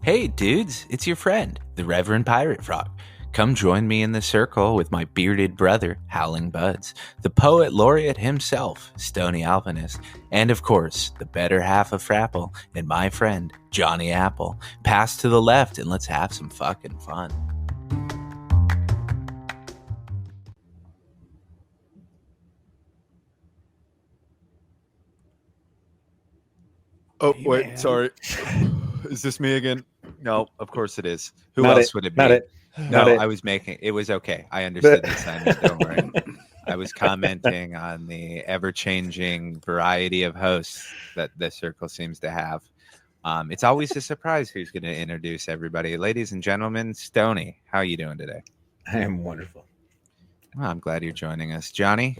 Hey dudes, it's your friend, the Reverend Pirate Frog. Come join me in the circle with my bearded brother, Howlingbuds, the poet laureate himself, Stoney Alpinist, and of course, the better half of Frapple and my friend, Johnny Apple. Pass to the left and let's have some fucking fun. Oh, Hey, wait, man. sorry. Is this me again? No, of course it is. Who Not else it. would it be? Not it. No, Not it. I was making it was okay. I understood the assignment. Don't worry. I was commenting on the ever-changing variety of hosts that the circle seems to have. It's always a surprise who's going to introduce everybody. Ladies and gentlemen, Stoney, how are you doing today? I am wonderful. Well, I'm glad you're joining us. Johnny,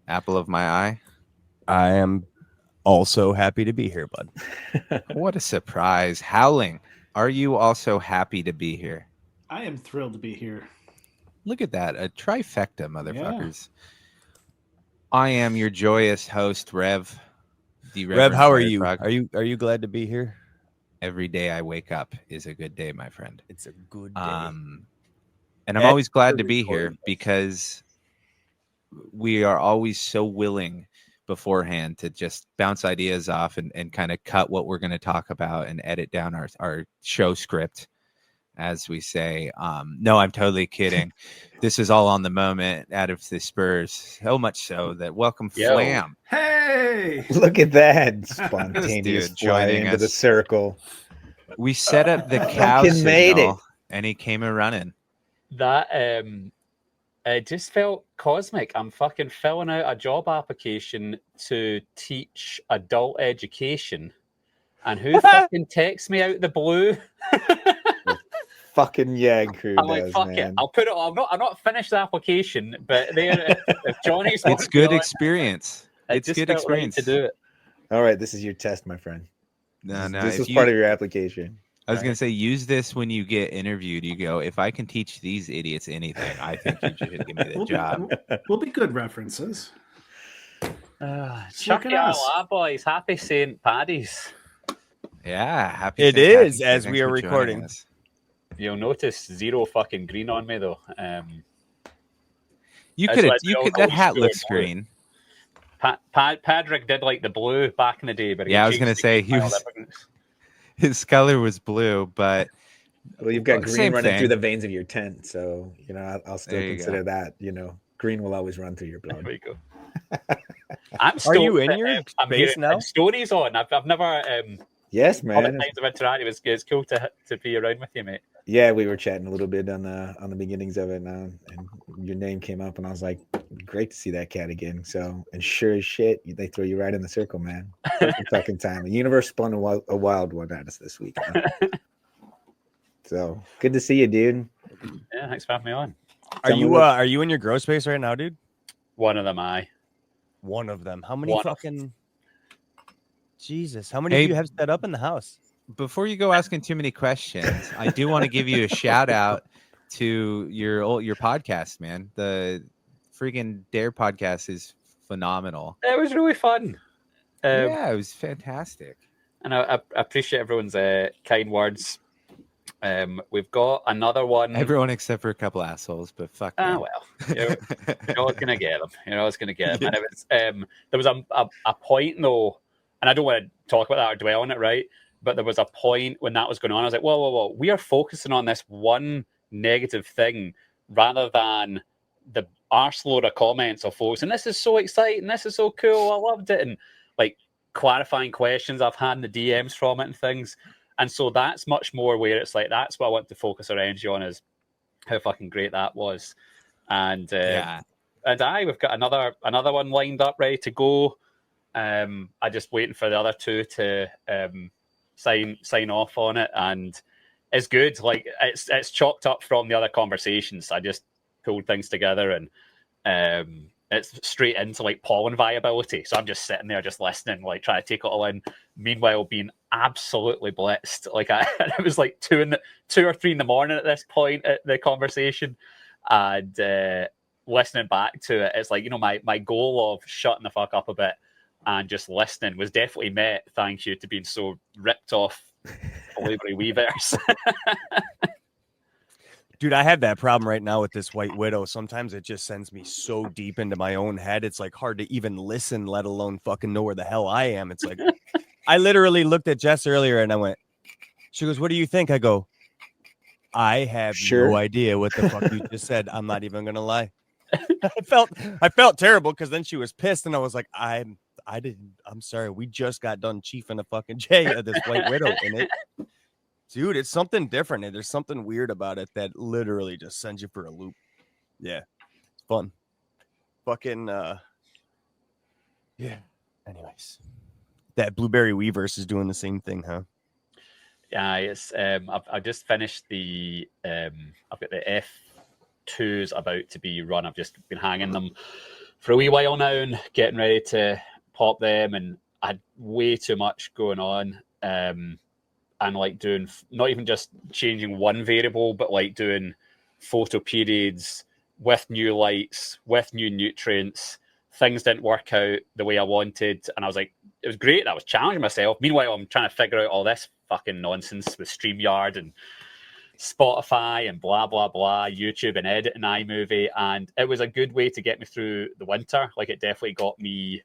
apple of my eye. I am also happy to be here, bud. What a surprise. Howling, are you also happy to be here? I am thrilled to be here. Look at that. A trifecta, motherfuckers. Yeah. I am your joyous host, Rev. Rev, how are you? Frog. Are you glad to be here? Every day I wake up is a good day, my friend. It's a good day. And I'm always glad to be here because we are always so willing beforehand to just bounce ideas off and kind of cut what we're going to talk about and edit down our show script, as we say. No, I'm totally kidding. This is all on the moment out of the Spurs. So much so that welcome Flamm. Hey! Look at that spontaneous fly into the circle. We set up the cow signal and he came a running. That it just felt cosmic. I'm fucking filling out a job application to teach adult education, and who fucking texts me out the blue? Fucking YAG crew. I'm like, fuck it. I'll put it. I'm not finished the application, but there, if Johnny's, it's good experience. It's good experience to do it. All right, this is your test, my friend. No, this is part of your application. I was going to say, use this when you get interviewed. You go, if I can teach these idiots anything, I think you should give me the job. We'll be good references. Chuck it out, boys. Happy St. Paddy's. Yeah, happy. It is as we are recording. You'll notice zero fucking green on me though. You could. That hat looks green. Patrick did like the blue back in the day, but yeah, I was going to say his color was blue, but you've got green running through the veins of your tent, so I'll still consider that. Green will always run through your blood. There we go. Are you in your base now? Stoney's on. I've never. Yes, man. All the times I've interacted, it's cool to be around with you, mate. Yeah, we were chatting a little bit on the beginnings of it now, and your name came up, and I was like, "Great to see that cat again." So, and sure as shit, they throw you right in the circle, man. Perfect fucking time. The universe spun a wild one at us this week. So good to see you, dude. Yeah, thanks for having me on. Are you in your grow space right now, dude? One of them, One of them. How many Jesus, how many do you have set up in the house? Before you go asking too many questions, I do want to give you a shout out to your podcast, man. The freaking Dare podcast is phenomenal. It was really fun. Yeah, it was fantastic. And I appreciate everyone's kind words. We've got another one. Everyone except for a couple assholes, but fuck. Well, you're always gonna get them. You're always gonna get them. And it was there was a point though, and I don't want to talk about that or dwell on it, right? But there was a point when that was going on. I was like, whoa. We are focusing on this one negative thing rather than the arseload of comments of folks. And this is so exciting. This is so cool. I loved it. And like clarifying questions I've had in the DMs from it and things. And so that's much more where it's like, that's what I want to focus our energy on is how fucking great that was. And we've got another one lined up, ready to go. I'm just waiting for the other two to sign off on it, and it's good. Like it's chopped up from the other conversations. I just pulled things together, and it's straight into like pollen viability. So I'm just sitting there, just listening, like trying to take it all in. Meanwhile, being absolutely blitzed. Like it was like 2 or 3 in the morning at this point at the conversation, and listening back to it, it's like my goal of shutting the fuck up a bit and just listening was definitely met. Thank you to being so ripped off blueberry weavers. Dude, I have that problem right now with this White Widow. Sometimes it just sends me so deep into my own head. It's like hard to even listen, let alone fucking know where the hell I am. It's like, I literally looked at Jess earlier and I went, she goes, what do you think? I go, I have no idea what the fuck you just said. I'm not even going to lie. I felt terrible because then she was pissed and I was like, I'm sorry. We just got done chiefing a fucking J of this White Widow in it. Dude, it's something different. There's something weird about it that literally just sends you for a loop. Yeah, it's fun. Fucking, yeah. Anyways, that Blueberry Weavers is doing the same thing, huh? Yeah, it's. I've just finished the. I've got the F2s about to be run. I've just been hanging them for a wee while now and getting ready to pop them. And I had way too much going on. And like doing not even just changing one variable, but like doing photo periods with new lights, with new nutrients. Things didn't work out the way I wanted. And I was like, it was great. I was challenging myself. Meanwhile, I'm trying to figure out all this fucking nonsense with StreamYard and Spotify and blah, blah, blah, YouTube and editing iMovie. And it was a good way to get me through the winter. Like it definitely got me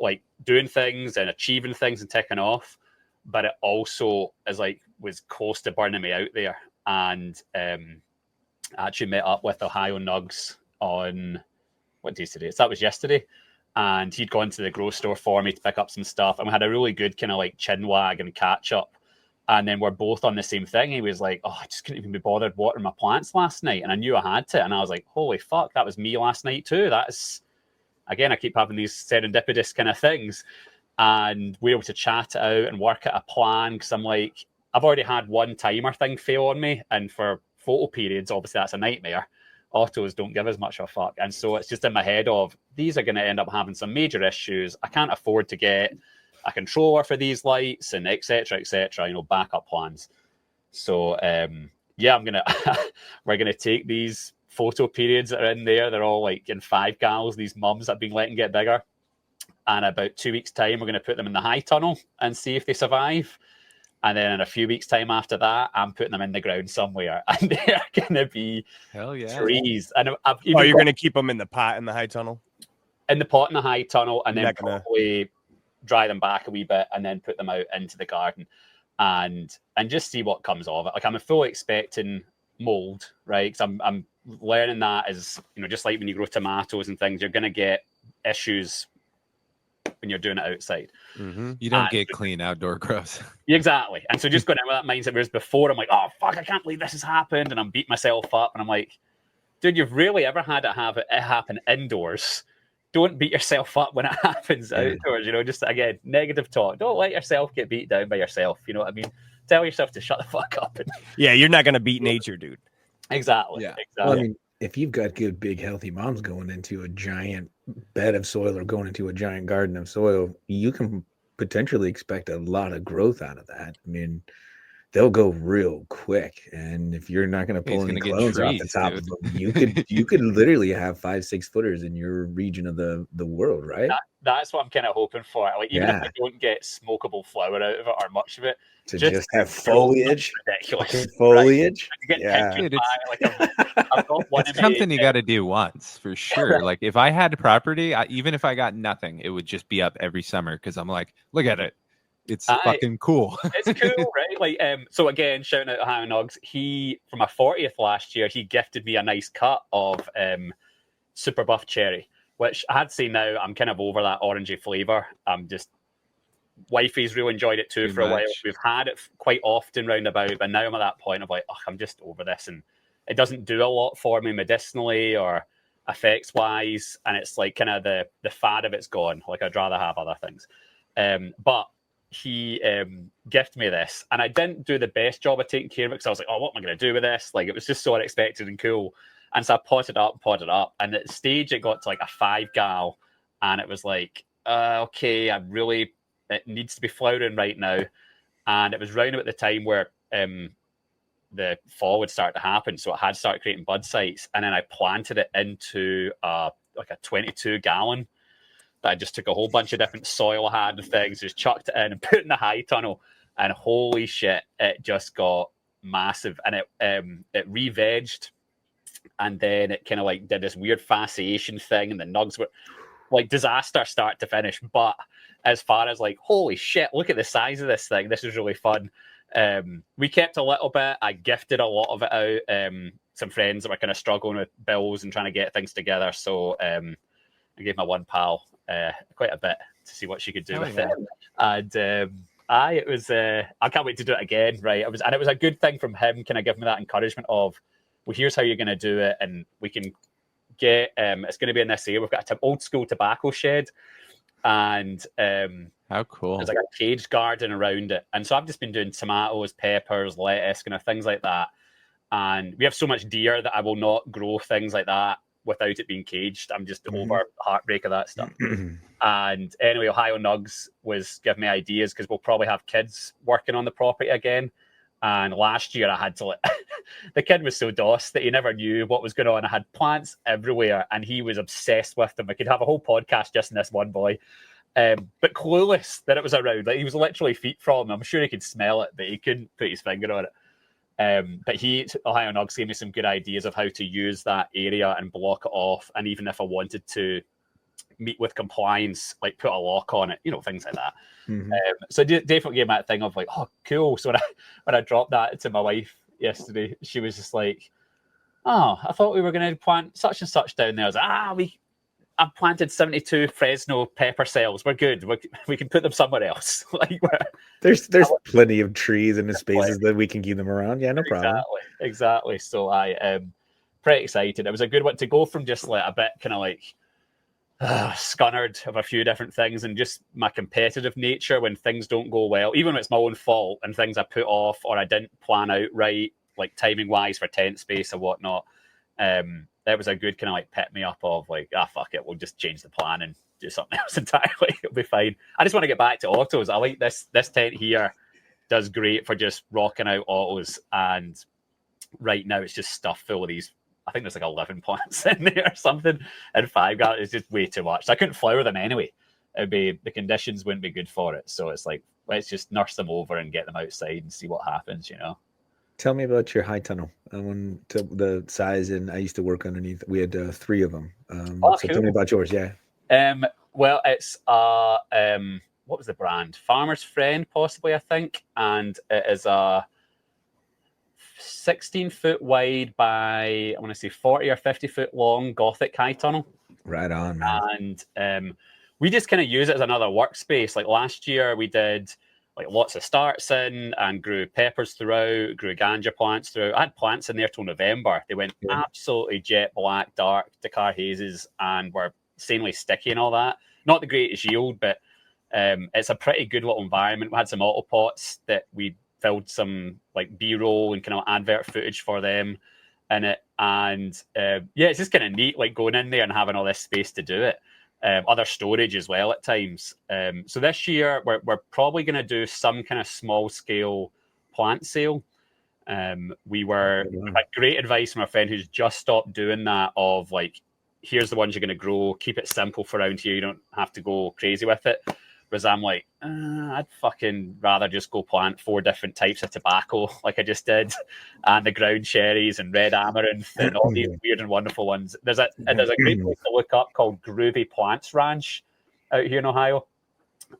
like doing things and achieving things and ticking off. But it also was close to burning me out there. And I actually met up with Ohio Nugs on, what day is today? So that was yesterday. And he'd gone to the grocery store for me to pick up some stuff. And we had a really good kind of like chin wag and catch up. And then we're both on the same thing. He was like, oh, I just couldn't even be bothered watering my plants last night. And I knew I had to. And I was like, holy fuck, that was me last night too. That's, again, I keep having these serendipitous kind of things. And we were able to chat it out and work out a plan because I'm like, I've already had one timer thing fail on me. And for photo periods, obviously that's a nightmare. Autos don't give as much of a fuck. And so it's just in my head of, these are going to end up having some major issues. I can't afford to get a controller for these lights and et cetera, backup plans. So, yeah, we're going to take these photo periods that are in there. They're all like in 5 gals, these mums that have been letting get bigger. And about 2 weeks' time, we're going to put them in the high tunnel and see if they survive. And then in a few weeks' time after that, I'm putting them in the ground somewhere. And they're going to be trees. And you're going to keep them in the pot in the high tunnel? In the pot in the high tunnel, and then probably dry them back a wee bit and then put them out into the garden and just see what comes of it. Like I'm fully expecting mold, right? Because I'm learning that as, just like when you grow tomatoes and things, you're going to get issues when you're doing it outside. Mm-hmm. You don't get clean outdoor growth. Exactly. And so just going in with that mindset, whereas before I'm like, oh fuck, I can't believe this has happened, and I'm beating myself up, and I'm like, dude, you've really ever had it happen indoors? Don't beat yourself up when it happens outdoors. Just again, negative talk. Don't let yourself get beat down by yourself. You know what I mean? Tell yourself to shut the fuck up. Yeah, you're not gonna beat nature, dude. Exactly. Yeah. Exactly. Well, I mean, if you've got good, big, healthy moms going into a giant bed of soil or going into a giant garden of soil, you can potentially expect a lot of growth out of that. I mean, they'll go real quick, and if you're not going to pull any clones off the top of them, you could literally have 5-6 footers in your region of the world, right? That's what I'm kind of hoping for. Like even if I don't get smokable flower out of it or much of it, to just have foliage, ridiculous foliage. Right? Yeah, I've got one. It's something you got to do once for sure. Like if I had property, even if I got nothing, it would just be up every summer because I'm like, look at it. It's fucking cool. It's cool, right? Like, so again, shouting out to Howling Nugs, he, for my 40th last year, he gifted me a nice cut of Super Buff Cherry, which I had to say now, I'm kind of over that orangey flavour. Wifey's really enjoyed it too for a while. We've had it quite often roundabout, but now I'm at that point of like, I'm just over this, and it doesn't do a lot for me medicinally or effects wise, and it's like kind of the fad of it's gone. Like I'd rather have other things, but he gifted me this, and I didn't do the best job of taking care of it because I was like, oh, what am I going to do with this? Like it was just so unexpected and cool, and so I potted up, and at the stage it got to like a 5 gal, and it was like, okay, it needs to be flowering right now, and it was round about the time where the fall would start to happen, so it had started creating bud sites, and then I planted it into like a 22 gallon. I just took a whole bunch of different soil I had and things, just chucked it in and put it in the high tunnel. and holy shit, it just got massive, and it re-vegged, and then it kind of like did this weird fasciation thing, and the nugs were like disaster start to finish. But as far as like, holy shit, look at the size of this thing. This is really fun. We kept a little bit. I gifted a lot of it out. Some friends that were kind of struggling with bills and trying to get things together. So I gave my one pal quite a bit to see what she could do with it. And it was. I can't wait to do it again. Right. It was a good thing from him. Kind of give me that encouragement of, well, here's how you're going to do it, and we can get. It's going to be in this area. We've got an old school tobacco shed, and how cool! There's like a caged garden around it, and so I've just been doing tomatoes, peppers, lettuce, kind of things like that. And we have so much deer that I will not grow things like that without it being caged. I'm just over heartbreak of that stuff. And anyway, Ohio Nugs was giving me ideas because we'll probably have kids working on the property again. And last year I had to let the kid was so DOS that he never knew what was going on. I had plants everywhere and he was obsessed with them. I could have a whole podcast just in this one boy. But clueless that it was around. Like, he was literally feet from them. I'm sure he could smell it, but he couldn't put his finger on it. But Ohio Nugs gave me some good ideas of how to use that area and block it off. And even if I wanted to meet with compliance, like put a lock on it, things like that. So definitely gave me that thing of like, oh, cool. So when I dropped that to my wife yesterday, she was just like, oh, I thought we were going to plant such and such down there. I was like, I've planted 72 Fresno pepper cells. We're good. We can put them somewhere else. Like, there's plenty of trees in the spaces that we can keep them around. Yeah, no problem. Exactly. So I am pretty excited. It was a good one to go from just like a bit kind of like scunnered of a few different things and just my competitive nature when things don't go well, even when it's my own fault and things I put off or I didn't plan out right, like timing wise for tent space or whatnot. That was a good kind of like pet me up of like, fuck it, we'll just change the plan and do something else entirely. It'll be fine. I just want to get back to autos. I like this tent here does great for just rocking out autos, and right now it's just stuffed full of these. I think there's like 11 plants in there or something, and 5 guys. It's just way too much. So I couldn't flower them anyway. The conditions wouldn't be good for it. So it's like, let's just nurse them over and get them outside and see what happens, Tell me about your high tunnel. I want to the size, and I used to work underneath. We had 3 of them. So cool. Tell me about yours. Yeah. Well, it's what was the brand? Farmer's Friend, possibly, I think, and it is a 16-foot wide by, I want to say 40 or 50-foot long Gothic high tunnel. Right on, man. And we just kind of use it as another workspace. Like last year, we did like lots of starts in and grew peppers throughout, grew ganja plants throughout. I had plants in there till November. They went absolutely jet black, dark, Dakar hazes, and were insanely sticky and all that. Not the greatest yield, but it's a pretty good little environment. We had some auto pots that we filled some like B-roll and kind of advert footage for them in it. And it's just kind of neat, like going in there and having all this space to do it. Other storage as well at times. So this year we're probably going to do some kind of small scale plant sale. We had great advice from a friend who's just stopped doing that of like, here's the ones you're going to grow, keep it simple for around here. You don't have to go crazy with it. Whereas I'm like, I'd fucking rather just go plant 4 different types of tobacco like I just did, and the ground cherries and red amaranth and all these weird and wonderful ones. There's a great place to look up called Groovy Plants Ranch out here in Ohio.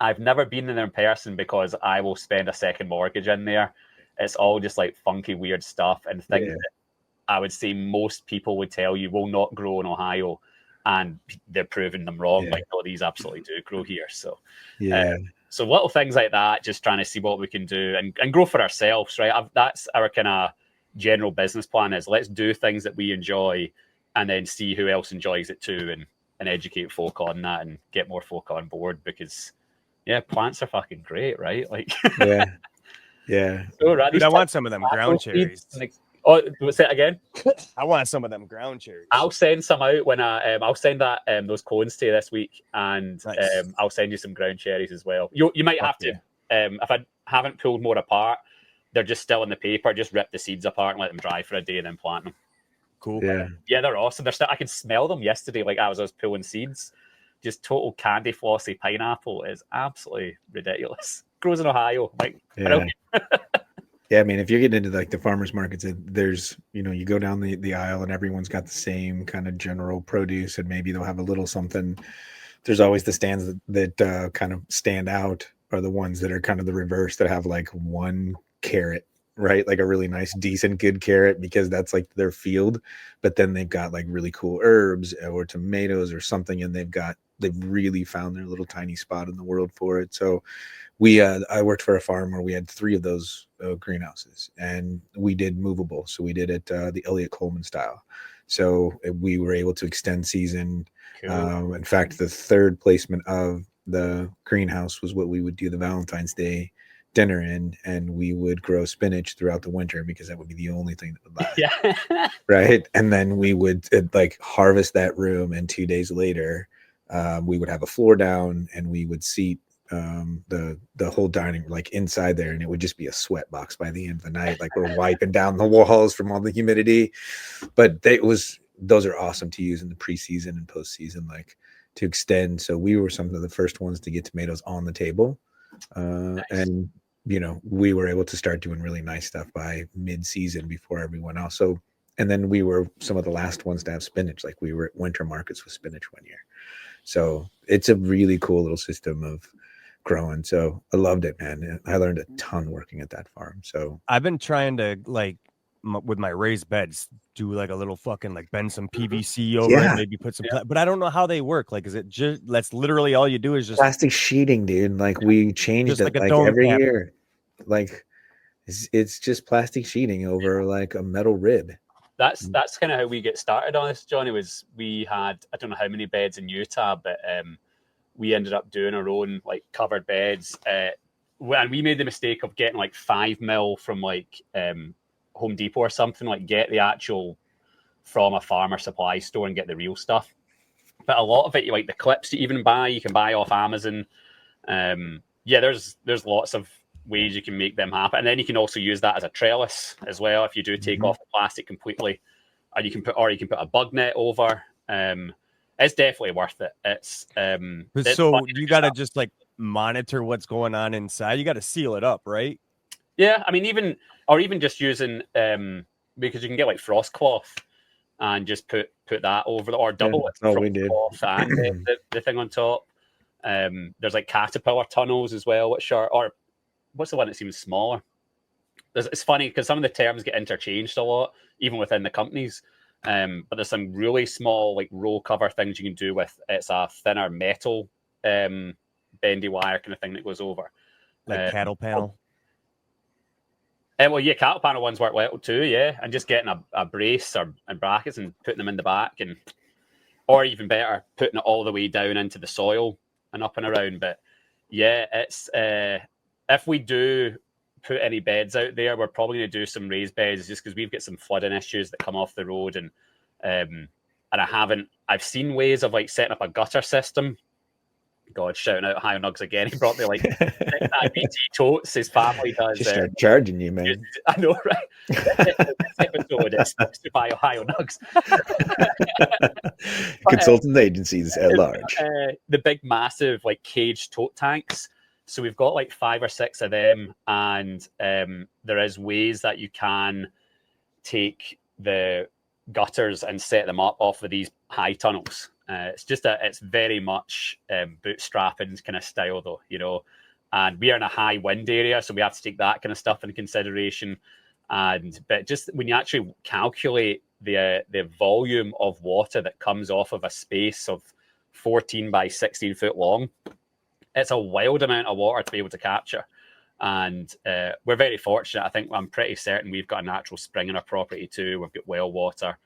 I've never been in there in person because I will spend a second mortgage in there. It's all just like funky, weird stuff and things that I would say most people would tell you will not grow in Ohio. And they're proving them wrong. Like, these absolutely do grow here. So, so little things like that, just trying to see what we can do and grow for ourselves, right? That's our kind of general business plan is let's do things that we enjoy and then see who else enjoys it too and educate folk on that and get more folk on board because, plants are fucking great, right? Like, yeah. So, dude, I want some of them ground cherries. Oh, say it again. I want some of them ground cherries. I'll send some out when I'll send that those cones to you this week, and nice. I'll send you some ground cherries as well. You might have to if I haven't pulled more apart, they're just still in the paper. Just rip the seeds apart and let them dry for a day, and then plant them. Cool. Yeah, they're awesome. I can smell them yesterday. Like I was pulling seeds. Just total candy flossy pineapple is absolutely ridiculous. grows in Ohio. Like, Yeah. Yeah, I mean, if you're getting into like the farmers markets, there's, you go down the aisle and everyone's got the same kind of general produce, and maybe they'll have a little something. There's always the stands that kind of stand out are the ones that are kind of the reverse, that have like one carrot, right? Like a really nice, decent, good carrot, because that's like their field. But then they've got like really cool herbs or tomatoes or something, and they've really found their little tiny spot in the world for it. So I worked for a farm where we had 3 of those greenhouses, and we did movable. So we did it the Elliott Coleman style. So we were able to extend season. Cool. In fact, the 3rd placement of the greenhouse was what we would do the Valentine's Day dinner in, and we would grow spinach throughout the winter because that would be the only thing that would last. Yeah. Right. And then we would like harvest that room, and 2 days later we would have a floor down, and we would seat the whole dining room like inside there, and it would just be a sweat box by the end of the night. Like we're wiping down the walls from all the humidity. But those are awesome to use in the preseason and postseason, like to extend. So we were some of the first ones to get tomatoes on the table. Nice. And we were able to start doing really nice stuff by mid-season before everyone else. So, and then we were some of the last ones to have spinach. Like we were at winter markets with spinach one year. So it's a really cool little system of growing. So I loved it, man. I learned a ton working at that farm. So I've been trying to with my raised beds, do like a little fucking like bend some PVC over it, maybe put some, but I don't know how they work. Like, is it just, that's literally all you do is just plastic sheeting, dude. Like we changed it like every year. Like it's just plastic sheeting over like a metal rib. That's kind of how we get started on this, Johnny. Was we had, I don't know how many beds in Utah, but we ended up doing our own like covered beds, and we made the mistake of getting like 5 mil from like Home Depot or something. Like get the actual from a farmer supply store and get the real stuff. But a lot of it, like the clips you even buy, you can buy off Amazon. There's lots of ways you can make them happen, and then you can also use that as a trellis as well if you do take off the plastic completely, and you can put a bug net over. It's definitely worth it. So you got to just like monitor what's going on inside. You got to seal it up, right? Yeah, I mean, even just using because you can get like frost cloth and just put that over or double it. Oh, we did. Cloth and the thing on top. There's like caterpillar tunnels as well, which are, or what's the one that seems smaller? It's funny because some of the terms get interchanged a lot, even within the companies. But there's some really small like roll cover things you can do with. It's a thinner metal bendy wire kind of thing that goes over. Like cattle panel. Well, yeah, cattle panel ones work well too, yeah. And just getting a brace and brackets and putting them in the back, or even better, putting it all the way down into the soil and up and around. But yeah, it's if we do put any beds out there, we're probably going to do some raised beds just because we've got some flooding issues that come off the road, and I've seen ways of like setting up a gutter system. God, shouting out High Nugs again. He brought me like BT totes. His family does. Just start charging you, man. I know, right? This episode is sponsored by Ohio Nugs. Consultant agencies at large. The big, massive, like cage tote tanks. So we've got like 5 or 6 of them, and there is ways that you can take the gutters and set them up off of these high tunnels. It's very much bootstrapping kind of style though, you know, and we are in a high wind area, so we have to take that kind of stuff into consideration. But just when you actually calculate the volume of water that comes off of a space of 14 by 16 foot long, it's a wild amount of water to be able to capture. And we're very fortunate. I think I'm pretty certain we've got a natural spring in our property too. We've got well water.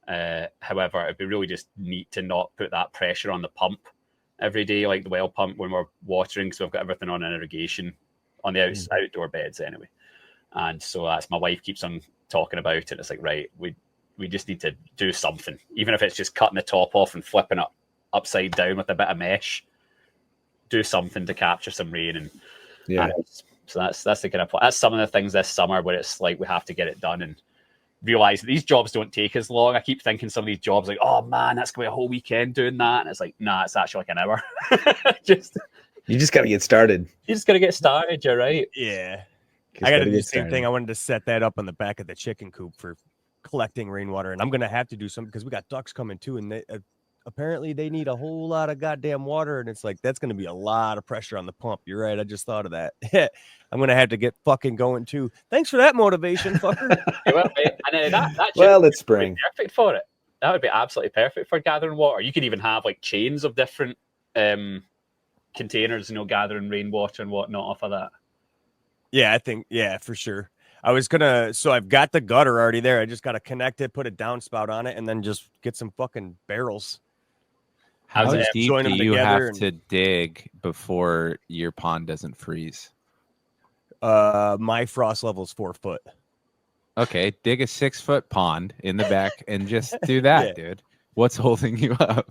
However, it'd be really just neat to not put that pressure on the pump every day, like the well pump when we're watering, because we've got everything on irrigation on the outdoor beds anyway. And so that's, my wife keeps on talking about it. It's like, right, we just need to do something, even if it's just cutting the top off and flipping it upside down with a bit of mesh. Do something to capture some rain, and so that's the kind of, that's some of the things this summer where it's like we have to get it done and realize that these jobs don't take as long. I keep thinking some of these jobs like, oh man, that's gonna be a whole weekend doing that, and it's like, nah, it's actually like an hour. Just You just got to get started. You just got to get started. You're right. Yeah. Just I got to gotta do the get same thing. started. I wanted to set that up on the back of the chicken coop for collecting rainwater, and I'm gonna have to do something because we got ducks coming too, and they, apparently they need a whole lot of goddamn water, and it's like that's gonna be a lot of pressure on the pump. You're right. I just thought of that. I'm gonna have to get fucking going too. Thanks for that motivation, fucker. Well, mate, and that Well, it's would be spring. perfect for it. That would be absolutely perfect for gathering water. You could even have like chains of different containers, gathering rainwater and whatnot off of that. Yeah, I think for sure. I was gonna, so I've got the gutter already there. I just gotta connect it, put a downspout on it, and then just get some fucking barrels. How just deep join do them you together have to dig before your pond doesn't freeze? My frost level is 4 foot. Okay, dig a 6-foot pond in the back and just do that, dude. What's holding you up?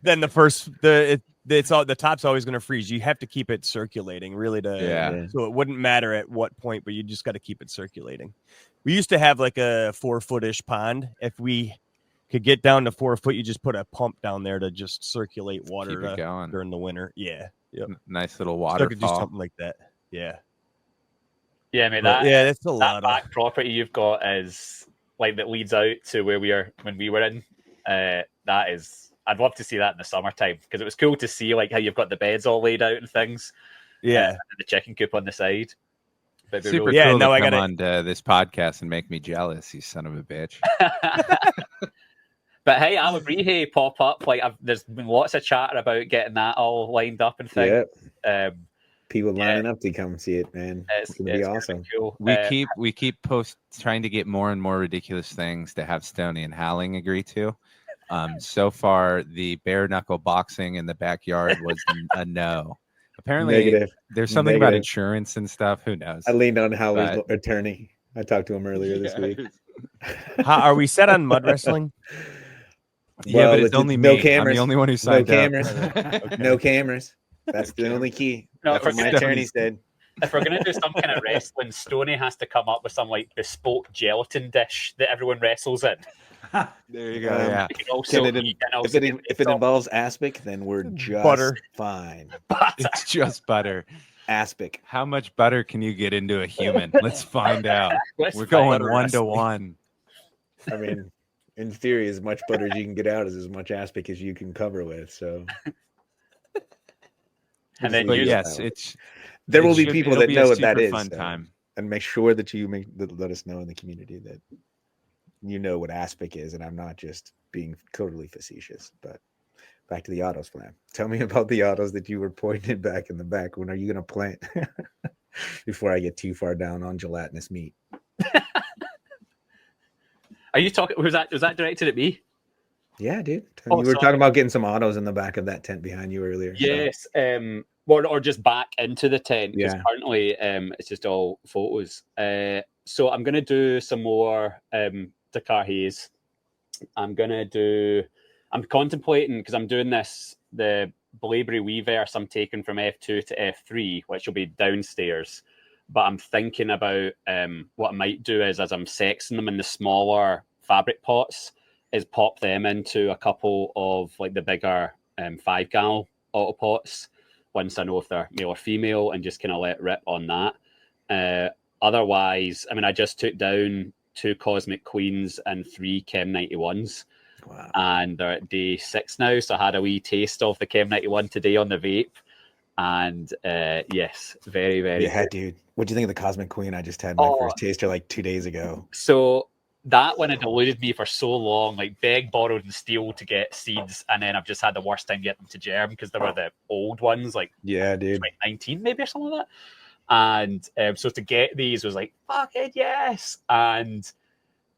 Then it's all, the top's always going to freeze. You have to keep it circulating, really. So it wouldn't matter at what point, but you just got to keep it circulating. We used to have like a 4-foot-ish pond. If we could get down to 4 foot, you just put a pump down there to just circulate water Keep it going. during the winter. Yeah. Yep. Nice little So I waterfall. could do something like that. Yeah. Yeah, I mean that's a that lot back property you've got is like that leads out to where we are when we were in. That is, I'd love to see that in the summertime because it was cool to see like how you've got the beds all laid out and things. Yeah, and the chicken coop on the side. But Super really cool now to I come gotta- on to this podcast and make me jealous, you son of a bitch. But hey, Alabrije pop up. Like there's been lots of chatter about getting that all lined up and things. Yep. People lining up to come see it, man. It's gonna be awesome. Cool. We keep trying to get more and more ridiculous things to have Stoney and Howling agree to. So far, the bare knuckle boxing in the backyard was a no. Apparently, there's something about insurance and stuff. Who knows? I leaned on Howling's attorney. I talked to him earlier this week. Are we set on mud wrestling? Yeah, but it's only no me. cameras. I'm the only one who signed no cameras. up. No cameras. That's the only key. No, That's what my attorney said. If we're gonna do some kind of wrestling, Stoney has to come up with some like bespoke gelatin dish that everyone wrestles in. There you go. Yeah. If it involves aspic, then we're just butter. Fine. It's just butter. Aspic. How much butter can you get into a human? Let's find out. We're going going 1-to-1. I mean, in theory, as much butter as you can get out is as much aspic as you can cover with. So, and then there will be people that know what that is. Fun time. And make sure that let us know in the community that you know what aspic is, and I'm not just being totally facetious. But back to the autos, Flamm. Tell me about the autos that you were pointing back in the back. When are you going to plant? Before I get too far down on gelatinous meat. Are you talking? Was that directed at me? Yeah, dude. You were talking about getting some autos in the back of that tent behind you earlier. Yes. Or just back into the tent because currently it's just all photos. So I'm gonna do some more Dakar Haze. I'm contemplating because I'm doing the Blaeberry Weverse I'm taking from F2 to F3, which will be downstairs. But I'm thinking about what I might do is as I'm sexing them in the smaller fabric pots, is pop them into a couple of like the bigger 5-gallon auto pots once I know if they're male or female, and just kind of let rip on that. Otherwise, I mean, I just took down 2 Cosmic Queens and 3 Chem 91s. Wow. And they're at day 6 now. So I had a wee taste of the Chem 91 today on the vape. And yes, very, very good. Dude. What do you think of the Cosmic Queen? I just had my first taster like 2 days ago. So that one had eluded me for so long, like begged, borrowed, and steal to get seeds, and then I've just had the worst time getting them to germ because they were the old ones, like 2019 maybe or something like that. And so to get these was like fuck it, yes. And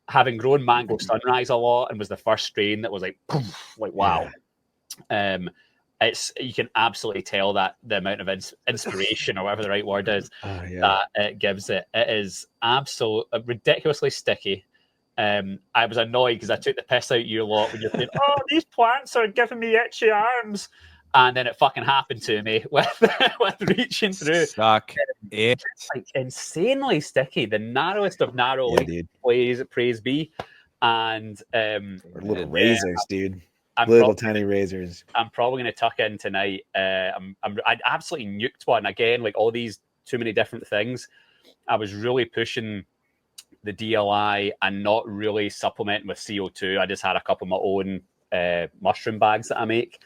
having grown Mango Sunrise a lot, and was the first strain that was like poof, like wow. Yeah. You can absolutely tell that the amount of inspiration or whatever the right word is that it gives it. It is absolutely ridiculously sticky. I was annoyed because I took the piss out you a lot when you're saying, "Oh, these plants are giving me itchy arms," and then it fucking happened to me with reaching through. Suck it! Like insanely sticky, the narrowest of narrow. Praise be, and little razors, dude. little tiny razors. I'm probably going to tuck in tonight. I absolutely nuked one again, like all these too many different things. I was really pushing the DLI and not really supplementing with CO2. I just had a couple of my own mushroom bags that I make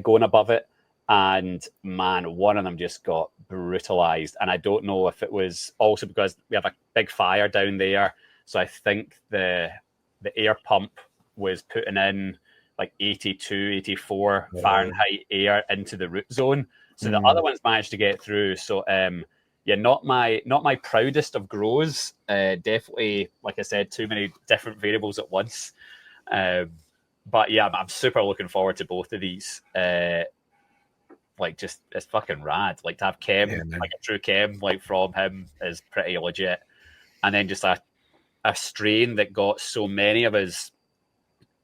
going above it. And man, one of them just got brutalized. And I don't know if it was also because we have a big fire down there. So I think the air pump was putting in like 82, 84 Fahrenheit air into the root zone. So the other ones managed to get through. So yeah, not my proudest of grows. Definitely, like I said, too many different variables at once. But yeah, I'm super looking forward to both of these. Like, just it's fucking rad. Like to have Chem, like a true Chem, like from him is pretty legit. And then just a strain that got so many of us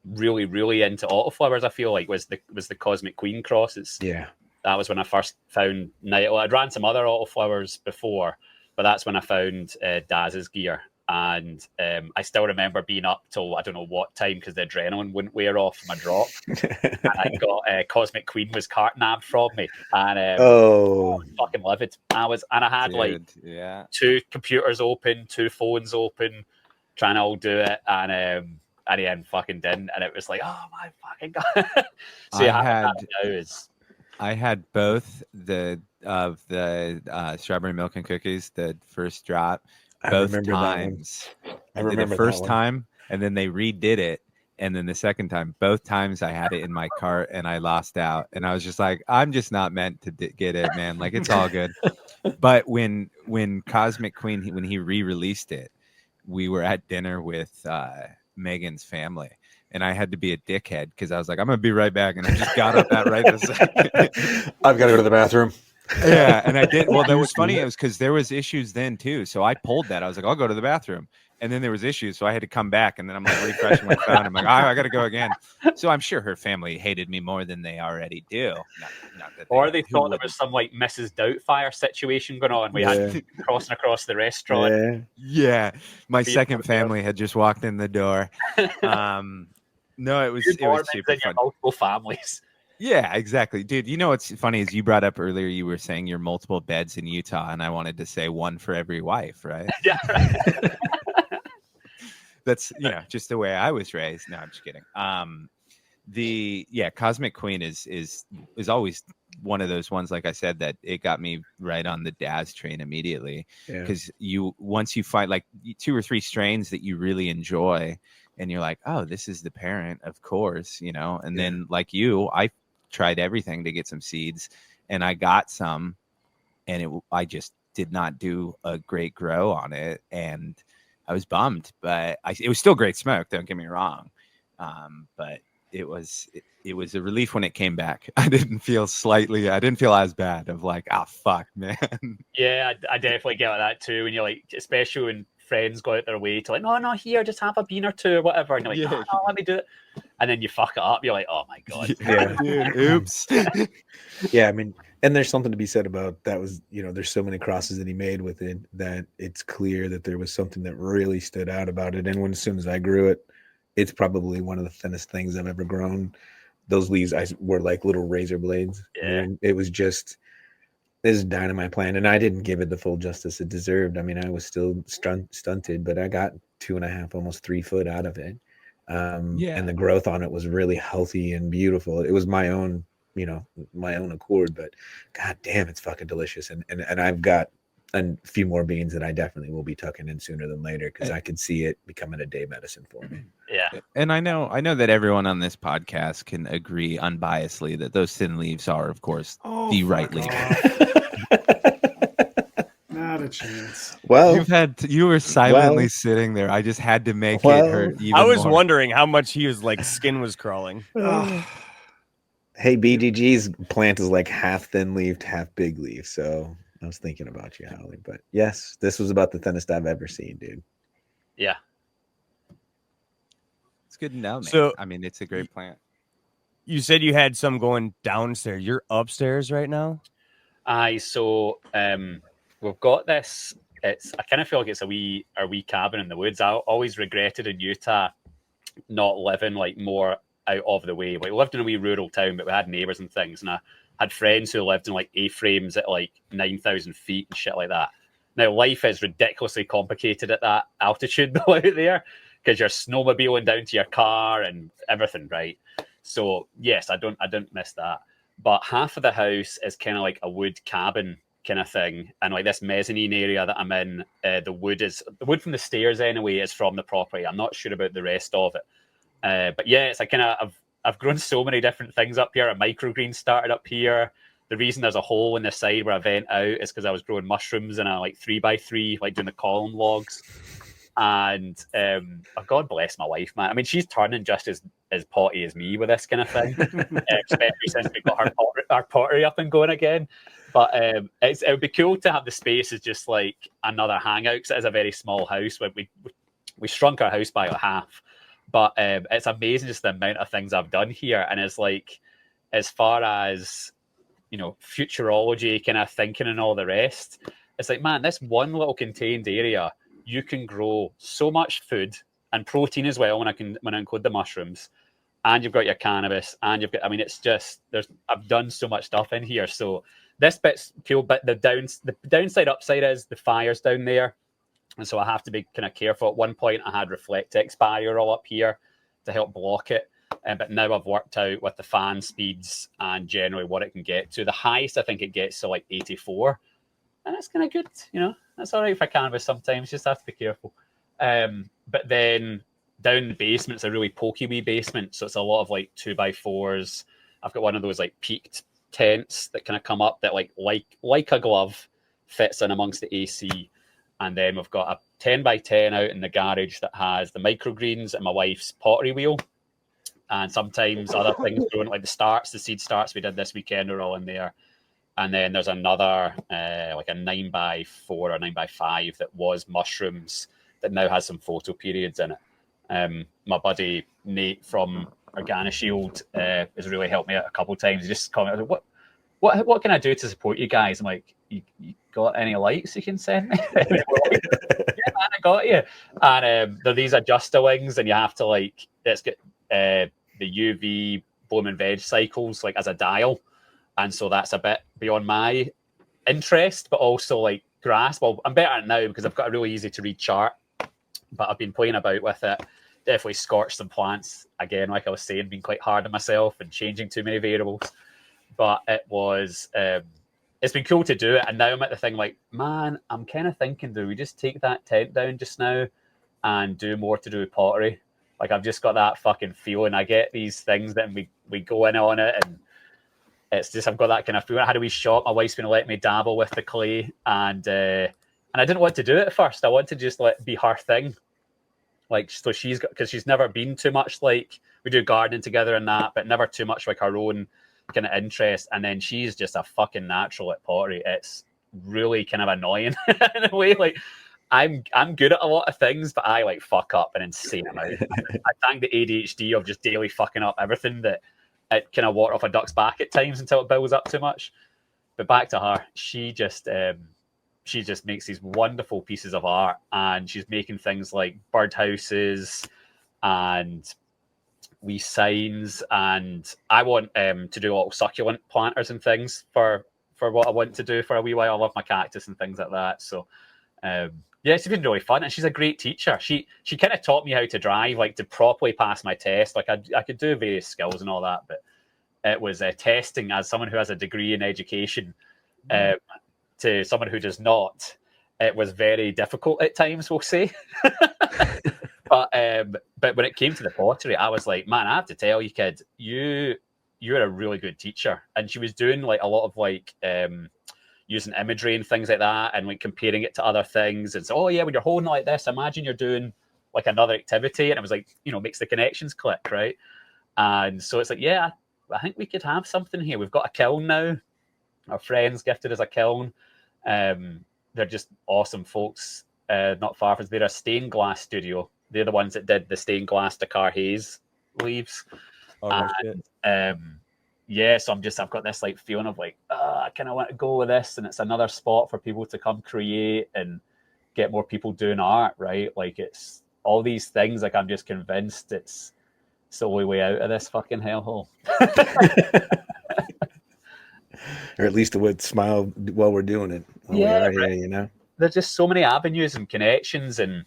really, really into autoflowers, I feel like was the Cosmic Queen crosses. Yeah. That was when I first found Night. Well, I'd ran some other autoflowers before, but that's when I found Daz's gear. And I still remember being up till I don't know what time because the adrenaline wouldn't wear off my drop. And I got Cosmic Queen was cart nabbed from me, and I was fucking livid. I had like two computers open, two phones open, trying to all do it, and the end fucking didn't, and it was like, oh my fucking god. So I had both the strawberry milk and cookies, the first drop. Both times. I remember the first time, and then they redid it, and then the second time. Both times I had it in my cart, and I lost out, and I was just like, I'm just not meant to get it, man. Like it's all good. But when Cosmic Queen, when he re-released it, we were at dinner with Megan's family, and I had to be a dickhead because I was like, I'm gonna be right back, and I just got up at right this second. I've got to go to the bathroom. Yeah, and I did. Well, that was funny. It was because there was issues then too. So I pulled that. I was like, I'll go to the bathroom, and then there was issues, so I had to come back. And then I'm like refreshing my phone. I'm like, I got to go again. So I'm sure her family hated me more than they already do. Not that or they thought there was some like Mrs. Doubtfire situation going on. We had crossing across the restaurant. Yeah. My second family had just walked in the door. No, it was super fun. Multiple families. Yeah, exactly. Dude, you know what's funny is you brought up earlier, you were saying your multiple beds in Utah, and I wanted to say one for every wife, right? Yeah. Right. That's, just the way I was raised. No, I'm just kidding. Cosmic Queen is always one of those ones, like I said, that it got me right on the Daz train immediately. Because once you find like 2 or 3 strains that you really enjoy, and you're like, oh, this is the parent, of course, and then like you, I tried everything to get some seeds, and I got some, and I just did not do a great grow on it, and I was bummed, but it was still great smoke, don't get me wrong, but it was a relief when it came back. I didn't feel as bad of like, fuck, man. Yeah, I definitely get that too, when you're like, especially when friends go out their way to like, no, here, just have a bean or two or whatever, and you're like, no, let me do it, and then you fuck it up. You're like, oh my god, dude, oops. Yeah, I mean, and there's something to be said about that. Was there's so many crosses that he made with it that it's clear that there was something that really stood out about it. And as soon as I grew it, it's probably one of the thinnest things I've ever grown. Those leaves were like little razor blades. Yeah, it was just. This is dynamite plant, and I didn't give it the full justice it deserved. I mean, I was still stunted, but I got 2.5, almost 3 foot out of it. And the growth on it was really healthy and beautiful. It was my own, my own accord, but god damn, it's fucking delicious. And I've got a few more beans that I definitely will be tucking in sooner than later because I could see it becoming a day medicine for me. Yeah. And I know that everyone on this podcast can agree unbiasedly that those thin leaves are, of course, the right leaf. Not a chance. Well, you were silently sitting there. I just had to make it hurt even I was more. wondering how much he was like skin was crawling. Hey, BGG's plant is like half thin leafed, half big leaf. So I was thinking about you, Howling. But yes, this was about the thinnest I've ever seen, dude. Yeah. It's good to know, man. So, I mean, it's a great plant. You said you had some going downstairs. You're upstairs right now? So we've got this. I kind of feel like it's our wee cabin in the woods. I always regretted in Utah not living like more out of the way. Like, we lived in a wee rural town, but we had neighbours and things, and I had friends who lived in like A-frames at like 9,000 feet and shit like that. Now, life is ridiculously complicated at that altitude though out there, because you're snowmobiling down to your car and everything, right? So yes, I don't miss that. But half of the house is kind of like a wood cabin kind of thing, and like this mezzanine area that I'm in, the wood from the stairs anyway is from the property. I'm not sure about the rest of it, but yeah, it's like kind of I've grown so many different things up here. A microgreen started up here. The reason there's a hole in the side where I vent out is because I was growing mushrooms in a like 3x3, like doing the column logs. And God bless my wife, man. I mean, she's turning just as potty as me with this kind of thing, especially since we got our pottery up and going again. But it would be cool to have the space as just like another hangout, because it is a very small house. We shrunk our house by a half, but it's amazing just the amount of things I've done here. And it's like, as far as, you know, futurology kind of thinking and all the rest, it's like, man, this one little contained area, you can grow so much food and protein as well when I include the mushrooms, and you've got your cannabis, and you've got, I mean, it's just, I've done so much stuff in here. So this bit's cool, but the downside upside is the fire's down there, and so I have to be kind of careful. At one point I had Reflectix barrier all up here to help block it, but now I've worked out with the fan speeds and generally what it can get to. The highest I think it gets to like 84, and that's kind of good, you know. That's all right for cannabis sometimes, just have to be careful. But then down the basement, it's a really pokey wee basement, so it's a lot of like 2x4s. I've got one of those like peaked tents that kind of come up that like a glove fits in amongst the AC. And then we've got a 10x10 out in the garage that has the microgreens and my wife's pottery wheel. And sometimes other things growing, like the seed starts we did this weekend are all in there. And then there's another, like a 9x4 or 9x5 that was mushrooms that now has some photo periods in it. My buddy Nate from Organoshield has really helped me out a couple of times. He just commented, what can I do to support you guys? I'm like, you got any lights you can send me? Yeah, man, I got you. And there are these adjuster wings, and you have to like, let's get the UV bloom and veg cycles like as a dial. And so that's a bit beyond my interest, but also like grasp. Well, I'm better at it now because I've got a really easy to read chart, but I've been playing about with it. Definitely scorched some plants. Again, like I was saying, being quite hard on myself and changing too many variables. But it was, it's been cool to do it. And now I'm at the thing like, man, I'm kind of thinking, do we just take that tent down just now and do more to do with pottery? Like, I've just got that fucking feeling. I get these things that we go in on it, and it's just, I've got that kind of feeling. I had a wee shop. My wife's going to let me dabble with the clay, and I didn't want to do it at first. I wanted to just let it be her thing. Like, so because she's never been too much like, we do gardening together and that, but never too much like her own kind of interest. And then she's just a fucking natural at pottery. It's really kind of annoying in a way. Like, I'm good at a lot of things, but I like fuck up an insane amount. I thank the ADHD of just daily fucking up everything that it kind of water off a duck's back at times until it builds up too much. But back to her, she just makes these wonderful pieces of art, and she's making things like birdhouses and wee signs. And I want to do all succulent planters and things for what I want to do for a wee while. I love my cactus and things like that. So yeah, it's been really fun, and she's a great teacher. She kind of taught me how to drive, like to properly pass my test. Like I could do various skills and all that, but it was testing as someone who has a degree in education to someone who does not. It was very difficult at times, we'll say. But when it came to the pottery, I was like, man, I have to tell you, kid, you're a really good teacher. And she was doing like a lot of like using imagery and things like that, and like comparing it to other things. And so, oh yeah, when you're holding it like this, imagine you're doing like another activity, and it was like, you know, makes the connections click, right? And so it's like, yeah, I think we could have something here. We've got a kiln now. Our friends gifted us a kiln. They're just awesome folks. Not far from us. They're a stained glass studio. They're the ones that did the stained glass Dakar Haze leaves. Oh, no shit. Yeah, so I've got this like feeling of like, I kind of want to go with this, and it's another spot for people to come create and get more people doing art, right? Like, it's all these things. Like, I'm just convinced it's It's the only way out of this fucking hellhole. Or at least would smile while we're doing it. While we are here, you know. There's just so many avenues and connections and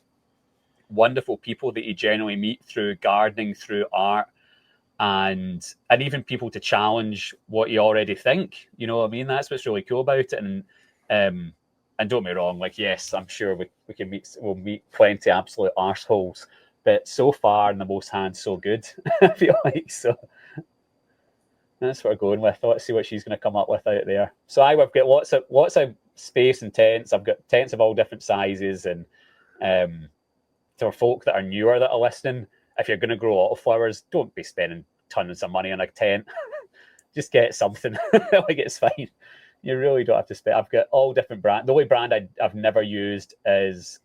wonderful people that you generally meet through gardening, through art, and even people to challenge what you already think. You know what I mean? That's what's really cool about it. And don't get me wrong, like, yes, I'm sure we'll meet plenty of absolute arseholes, but so far in the most hands, so good. I feel like so. That's what we're going with. Let's see what she's going to come up with out there. So I've got lots of space and tents. I've got tents of all different sizes, and for folk that are newer that are listening, if you're going to grow autoflowers, don't be spending tons of money on a tent. Just get something. Like, it's fine. You really don't have to spend. I've got all different brands. The only brand I've never used is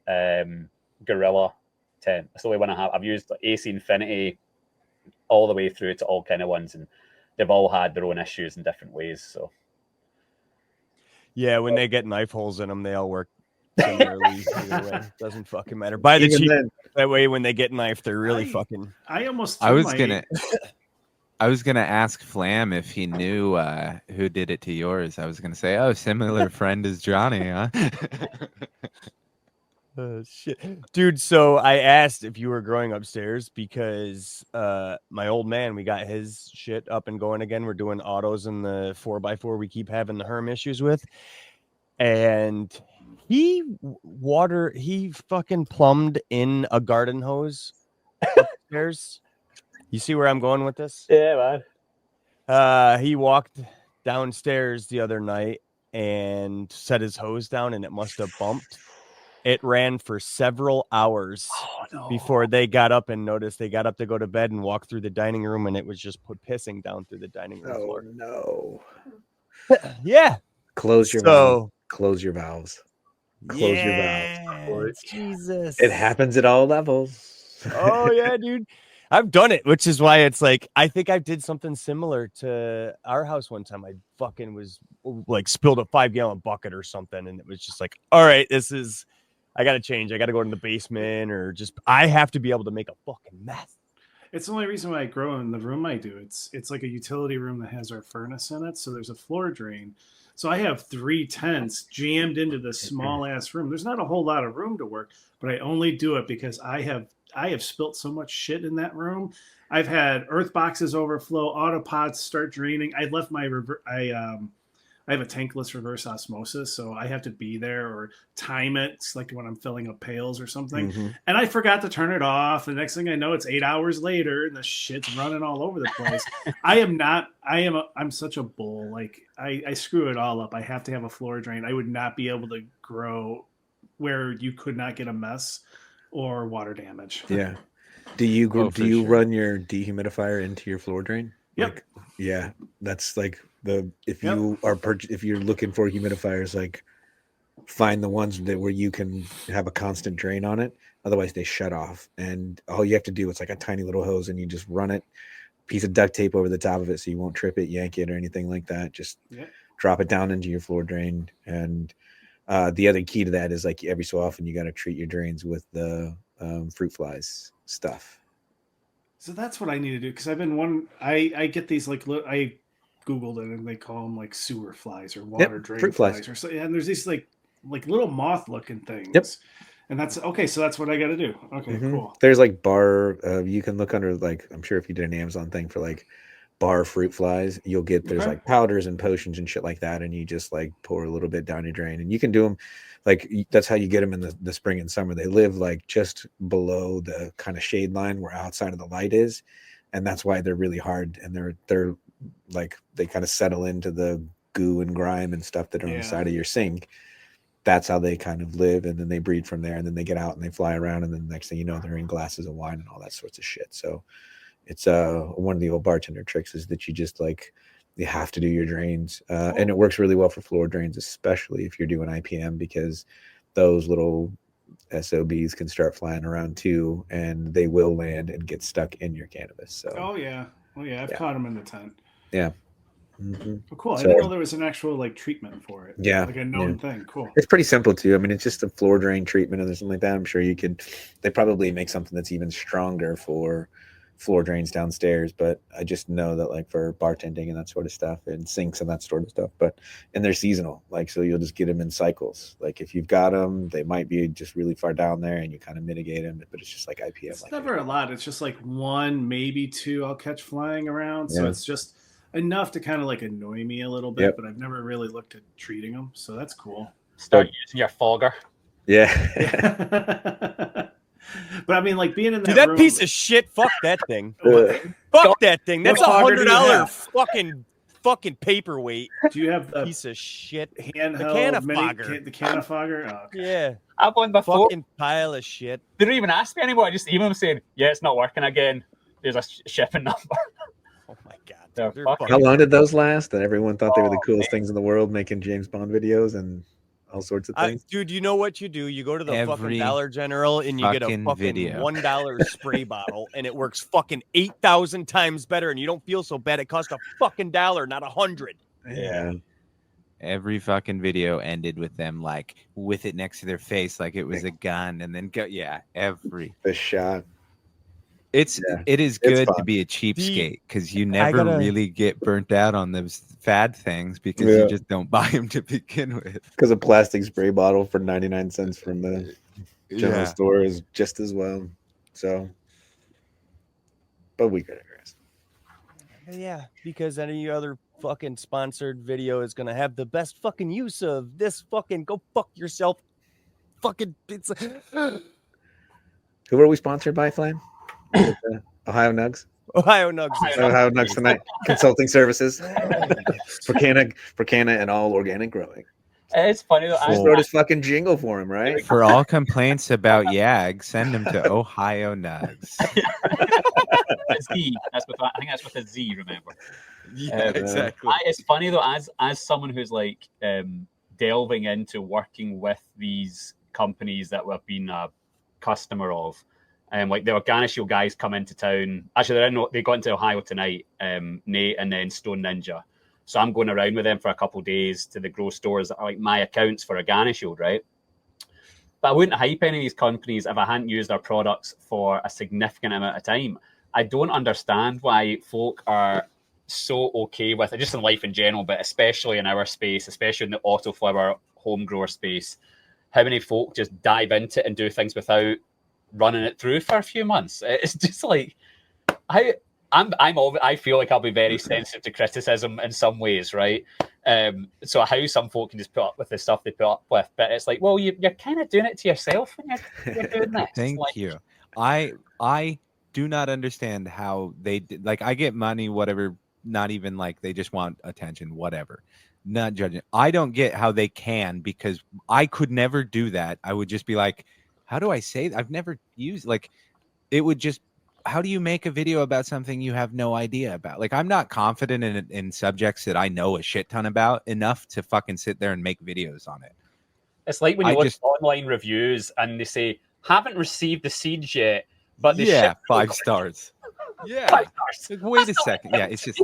Gorilla tent. That's the only one I have. I've used like AC Infinity all the way through to all kind of ones, and they've all had their own issues in different ways. So yeah, when they get knife holes in them, they all work similarly. Either way. Doesn't fucking matter. Buy the cheap. That way, when they get knifed, they're really fucking. I almost. I was gonna ask Flamm if he knew who did it to yours. I was gonna say, oh, similar friend as Johnny, huh? Shit, dude. So I asked if you were growing upstairs because my old man, we got his shit up and going again. We're doing autos in the 4x4 we keep having the Herm issues with, and he fucking plumbed in a garden hose upstairs. You see where I'm going with this? yeah, man. He walked downstairs the other night and set his hose down, and it must have bumped. It ran for several hours before they got up and noticed. They got up to go to bed and walked through the dining room, and it was just pissing down through the dining room floor. No. Yeah. Close your mouth. Close your valves. Close your valves. Jesus. It happens at all levels. Oh yeah, dude. I've done it, which is why it's like I think I did something similar to our house one time. I fucking was like spilled a 5-gallon bucket or something, and it was just like, all right, I got to change. I got to go in the basement, or just I have to be able to make a fucking mess. It's the only reason why I grow in the room I do. It's like a utility room that has our furnace in it, so there's a floor drain. So I have 3 tents jammed into this small ass room. There's not a whole lot of room to work, but I only do it because I have spilt so much shit in that room. I've had earth boxes overflow, autopods start draining. I left my I have a tankless reverse osmosis, so I have to be there or time it. It's like when I'm filling up pails or something. Mm-hmm. And I forgot to turn it off. The next thing I know, it's 8 hours later and the shit's running all over the place. I'm such a bull. Like I screw it all up. I have to have a floor drain. I would not be able to grow where you could not get a mess or water damage. Yeah. Do you run your dehumidifier into your floor drain? Yep. Like, yeah, that's like if you're looking for humidifiers, like find the ones where you can have a constant drain on it. Otherwise, they shut off, and all you have to do is like a tiny little hose, and you just run it, piece of duct tape over the top of it, so you won't trip it, yank it, or anything like that. Just drop it down into your floor drain. And the other key to that is like every so often you got to treat your drains with the fruit flies stuff. So that's what I need to do, because I've been I get these like I Googled it and they call them like sewer flies or water drain fruit flies. or so, and there's these like little moth looking things. Yep. And that's okay. So that's what I got to do. Okay, cool. There's like bar. You can look under, like, I'm sure if you did an Amazon thing for like bar fruit flies, you'll get there's like powders and potions and shit like that, and you just like pour a little bit down your drain, and you can do them. Like that's how you get them in the spring and summer. They live like just below the kind of shade line where outside of the light is, and that's why they're really hard. And they're like they kind of settle into the goo and grime and stuff that are on the side of your sink. That's how they kind of live, and then they breed from there, and then they get out and they fly around, and then the next thing you know, they're in glasses of wine and all that sorts of shit. So it's one of the old bartender tricks is that you just like you have to do your drains, and it works really well for floor drains, especially if you're doing IPM, because those little SOBs can start flying around too, and they will land and get stuck in your cannabis. So I've caught them in the tent. Yeah. Oh, cool. I didn't know there was an actual like treatment for it. Yeah. Like a known thing. Cool. It's pretty simple too. I mean, it's just a floor drain treatment or something like that. I'm sure they probably make something that's even stronger for floor drains downstairs, but I just know that like for bartending and that sort of stuff and sinks and that sort of stuff, and they're seasonal, like, so you'll just get them in cycles. Like if you've got them, they might be just really far down there and you kind of mitigate them, but it's just like IPM. It's never a lot. It's just like one, maybe two I'll catch flying around. So it's just enough to kind of like annoy me a little bit, but I've never really looked at treating them. So that's cool. Start using your fogger. Yeah. But I mean, like being in that Dude, that room, piece of shit. Fuck that thing. Fuck that thing. That's $100 fucking paperweight. Do you have the piece of shit handheld Canafogger? The Canafogger? Oh, okay. Yeah. I've won before. Fucking pile of shit. They don't even ask me anymore. I just email them saying, yeah, it's not working again. There's a shipping number. Oh my God. How long did those last? And everyone thought they were the coolest things in the world, making James Bond videos and all sorts of things. Dude, you know what you do? You go to the fucking Dollar General and you get a fucking $1 spray bottle, and it works fucking 8,000 times better, and you don't feel so bad. It cost a fucking $1, not 100. Yeah. Every fucking video ended with them like with it next to their face, like it was a gun, and then every the shot. It is good to be a cheapskate because you never really get burnt out on those fad things because you just don't buy them to begin with. Because a plastic spray bottle for 99 cents from the general store is just as well. So, but we got it. Yeah, because any other fucking sponsored video is gonna have the best fucking use of this fucking go fuck yourself. Fucking pizza. Who are we sponsored by, Flamm? Ohio Nugs. Ohio Nugs tonight. Consulting services for Canna and all organic growing. It's funny though. I just wrote his fucking jingle for him, right? For all complaints about YAG, send them to Ohio Nugs. Z. I think that's with a Z. Remember? Yeah, exactly. It's funny though, as someone who's like delving into working with these companies that we've been a customer of. Like the Organishield guys come into town. Actually, they got into Ohio tonight, Nate and then Stone Ninja. So I'm going around with them for a couple of days to the grow stores that are like my accounts for Organishield, right? But I wouldn't hype any of these companies if I hadn't used their products for a significant amount of time. I don't understand why folk are so okay with it, just in life in general, but especially in our space, especially in the autoflower home grower space, how many folk just dive into it and do things without running it through for a few months. It's just like I feel like I'll be very sensitive to criticism in some ways, right? So how some folk can just put up with the stuff they put up with, but it's like, well, you're kind of doing it to yourself when you're doing this. Thank you. I do not understand how they like. I get money, whatever. Not even like they just want attention, whatever. Not judging. I don't get how they can, because I could never do that. I would just be like, how do I say that? I've never used, like, it would just, how do you make a video about something you have no idea about? Like, I'm not confident in subjects that I know a shit ton about enough to fucking sit there and make videos on it. It's like when you look at online reviews and they say, haven't received the seeds yet, but the 5 stars. Yeah. 5 stars. Wait a second. Yeah, it's just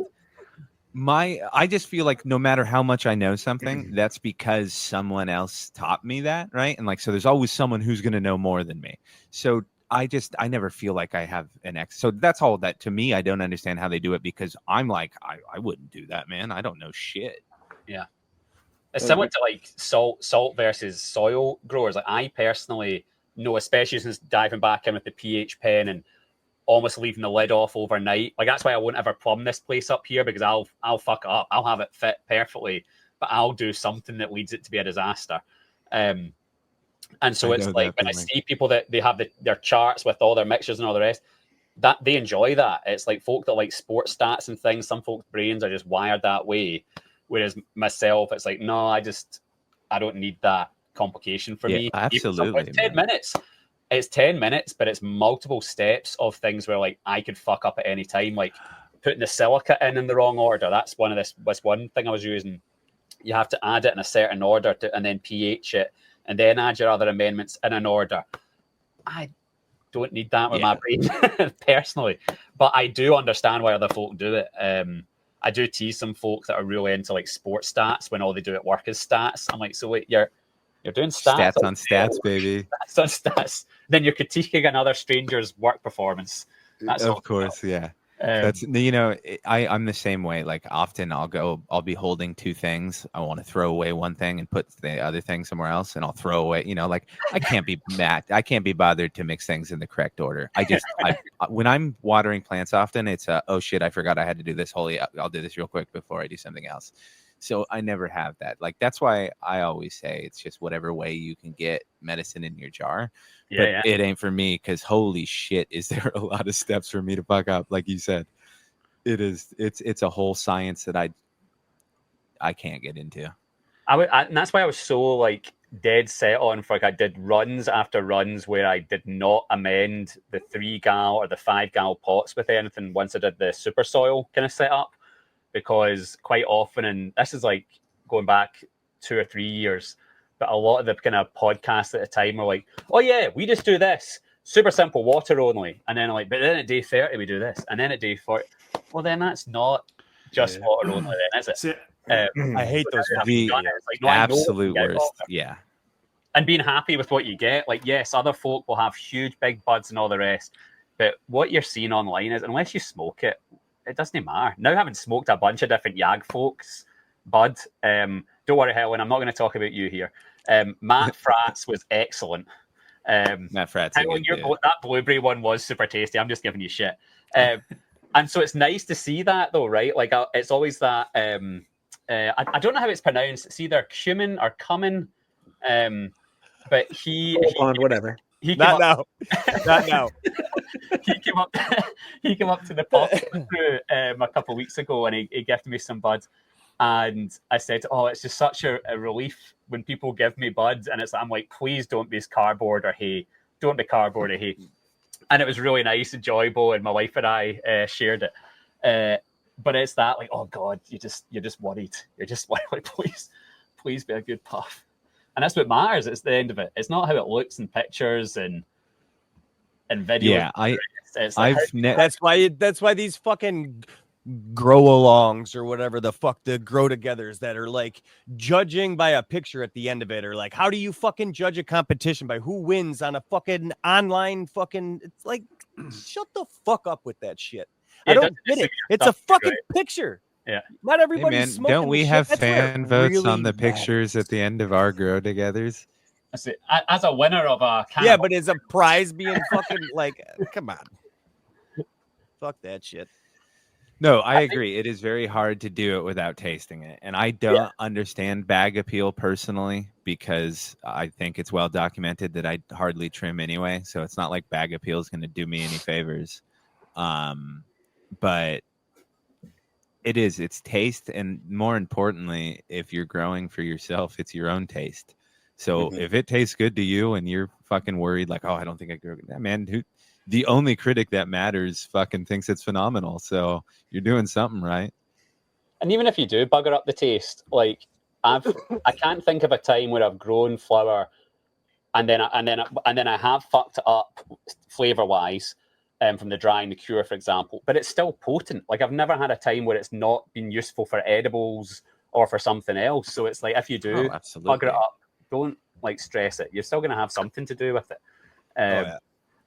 I just feel like no matter how much I know something, that's because someone else taught me that, right? And like, so there's always someone who's going to know more than me. So I never feel like I have an so that's all that to me. I don't understand how they do it, because I'm like, I wouldn't do that, man. I don't know shit. Yeah. It's similar to like salt versus soil growers. Like I personally know, especially since diving back in with the pH pen and almost leaving the lid off overnight. Like that's why I won't ever plumb this place up here, because I'll fuck it up. I'll have it fit perfectly, but I'll do something that leads it to be a disaster. And so it's like when I see people that they have their charts with all their mixtures and all the rest, that they enjoy that. It's like folk that like sports stats and things. Some folks' brains are just wired that way, whereas myself, it's like, no, I don't need that complication for me. Absolutely. It's 10 minutes. It's 10 minutes, but it's multiple steps of things where like I could fuck up at any time, like putting the silica in the wrong order. That's one thing I was using. You have to add it in a certain order and then pH it, and then add your other amendments in an order. I don't need that with my brain personally, but I do understand why other folk do it. I do tease some folk that are really into like sports stats when all they do at work is stats. I'm like, so wait, you're doing stats on stats, baby. Stats on stats. Then you're critiquing another stranger's work performance. That's of all. course, yeah. Um, That's I'm the same way. Like often I'll be holding two things. I want to throw away one thing and put the other thing somewhere else, and I'll throw away. Like I can't be bothered to mix things in the correct order. I when I'm watering plants, often it's oh shit, I forgot I had to do this. I'll do this real quick before I do something else. So I never have that. Like that's why I always say it's just whatever way you can get medicine in your jar. But it ain't for me because holy shit, is there a lot of steps for me to fuck up? Like you said, it's a whole science that I can't get into. And that's why I was so like dead set on for like I did runs after runs where I did not amend the 3 gal or the 5 gal pots with anything once I did the super soil kind of setup, because quite often, and this is like going back 2 or 3 years, but a lot of the kind of podcasts at the time were like, oh yeah, we just do this. Super simple, water only. And then like, but then at day 30 we do this. And then at day 40, well then that's not just water only then, is it? So, I hate those The absolute worst. Yeah. And being happy with what you get. Like, yes, other folk will have huge big buds and all the rest. But what you're seeing online is, unless you smoke it, it doesn't matter. Now, having smoked a bunch of different YAG folks' bud, don't worry, Helen, I'm not going to talk about you here. Matt Fratt's was excellent. Matt Fratt's that blueberry one was super tasty. I'm just giving you shit. And so it's nice to see that, though, right? Like, it's always that. I don't know how it's pronounced. It's either cumin or cumin. But whatever. Not now. He came up to the pub a couple of weeks ago, and he gifted me some buds. And I said, oh, it's just such a relief when people give me buds. And I'm like, please don't be cardboard or hay. Don't be cardboard or hay. And it was really nice, enjoyable, and my wife and I shared it. But it's that, like, oh God, you're just worried. You're just worried, like, please be a good puff. And that's what matters. It's the end of it. It's not how it looks in pictures and videos. Yeah, that's why these fucking grow alongs or whatever the fuck the grow togethers that are like judging by a picture at the end of it, or like, how do you fucking judge a competition by who wins on a fucking online fucking, it's like, shut the fuck up with that shit. Yeah, I don't get it. It's a fucking picture. Yeah. Not everybody's man, smoking. don't we have fan votes on the pictures at the end of our grow togethers? As a winner of a yeah, but is a prize being fucking like, come on. Fuck that shit. No, I agree. It is very hard to do it without tasting it. And I don't understand bag appeal personally, because I think it's well documented that I hardly trim anyway. So it's not like bag appeal is going to do me any favors. But it's taste. And more importantly, if you're growing for yourself, it's your own taste. So if it tastes good to you and you're fucking worried, like, oh, I don't think I grew that, man, the only critic that matters fucking thinks it's phenomenal. So you're doing something right. And even if you do bugger up the taste, like I can't think of a time where I've grown flower and then I have fucked it up flavor wise, from the dry and the cure, for example. But it's still potent. Like I've never had a time where it's not been useful for edibles or for something else. So it's like, if you do bugger it up, don't like stress it. You're still going to have something to do with it.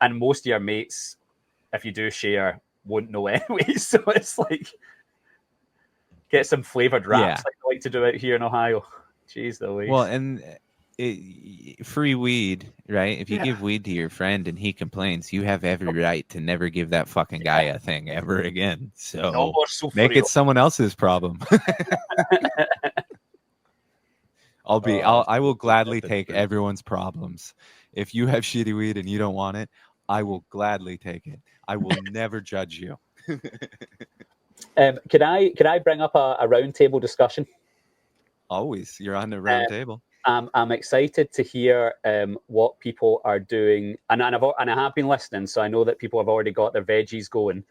And most of your mates, if you do share, won't know anyway. So it's like, get some flavored wraps like I like to do out here in Ohio. Jeez Louise. Well, and free weed, right? If you give weed to your friend and he complains, you have every right to never give that fucking guy a thing ever again. So no more make it someone else's problem. I will gladly take everyone's problems. If you have shitty weed and you don't want it, I will gladly take it. I will never judge you. Could I bring up a round table discussion? Always. You're on the round table. I'm excited to hear what people are doing, and I have been listening, so I know that people have already got their veggies going.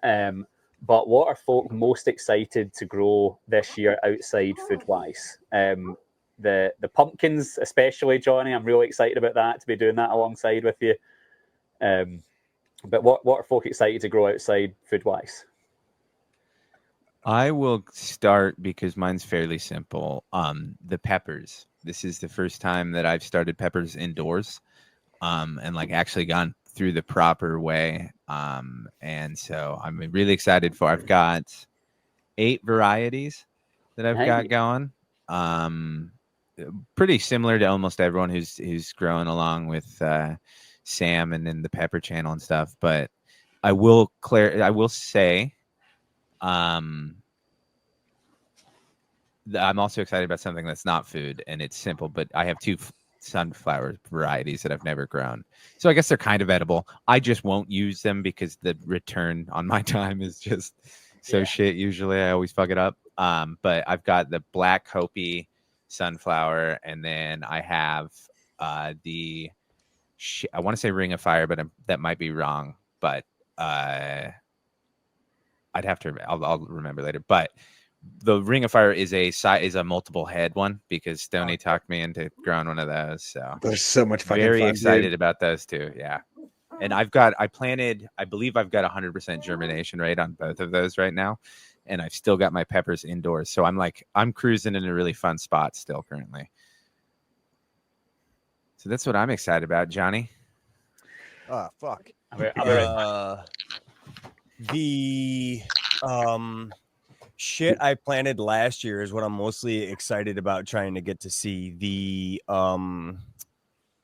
But what are folk most excited to grow this year outside food-wise? The pumpkins, especially, Johnny. I'm really excited about that, to be doing that alongside with you. But what are folk excited to grow outside food-wise? I will start because mine's fairly simple. The peppers. This is the first time that I've started peppers indoors, and like actually gone through the proper way. And so I'm really excited for. I've got 8 varieties that I've got going. Pretty similar to almost everyone who's growing along with Sam and then the Pepper Channel and stuff. But I will say, I'm also excited about something that's not food and it's simple, but I have 2 sunflower varieties that I've never grown. So I guess they're kind of edible. I just won't use them because the return on my time is just so shit. Usually I always fuck it up. But I've got the Black Hopi sunflower, and then I have the I want to say Ring of Fire, but that might be wrong. But I'd have to. I'll remember later. But the Ring of Fire is a multiple head one because Stoney talked me into growing one of those. So there's so much fucking very fun, excited dude. about those too. Yeah. And I believe I've got 100% germination rate on both of those right now. And I've still got my peppers indoors. So I'm cruising in a really fun spot still currently. So that's what I'm excited about, Johnny. Oh, fuck. I'm The shit I planted last year is what I'm mostly excited about trying to get to see. The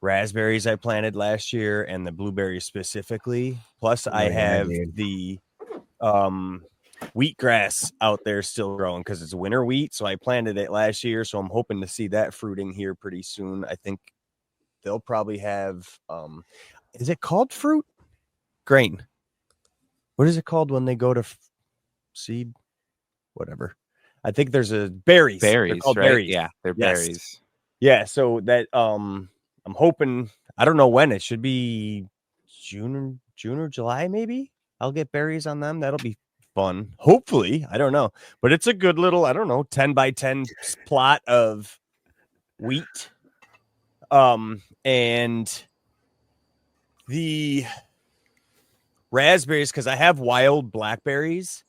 raspberries I planted last year and the blueberries specifically. Plus I have the wheatgrass out there still growing because it's winter wheat. So I planted it last year. So I'm hoping to see that fruiting here pretty soon. I think they'll probably have is it called fruit? Grain. What is it called when they go to seed? Whatever. I think there's a berries. Berries, right? Berries. Yeah, they're berries. Yeah, so that I'm hoping, I don't know when, it should be June or July maybe. I'll get berries on them. That'll be fun. Hopefully, I don't know. But it's a good little, I don't know, 10 by 10 plot of wheat. And the raspberries, because I have wild blackberries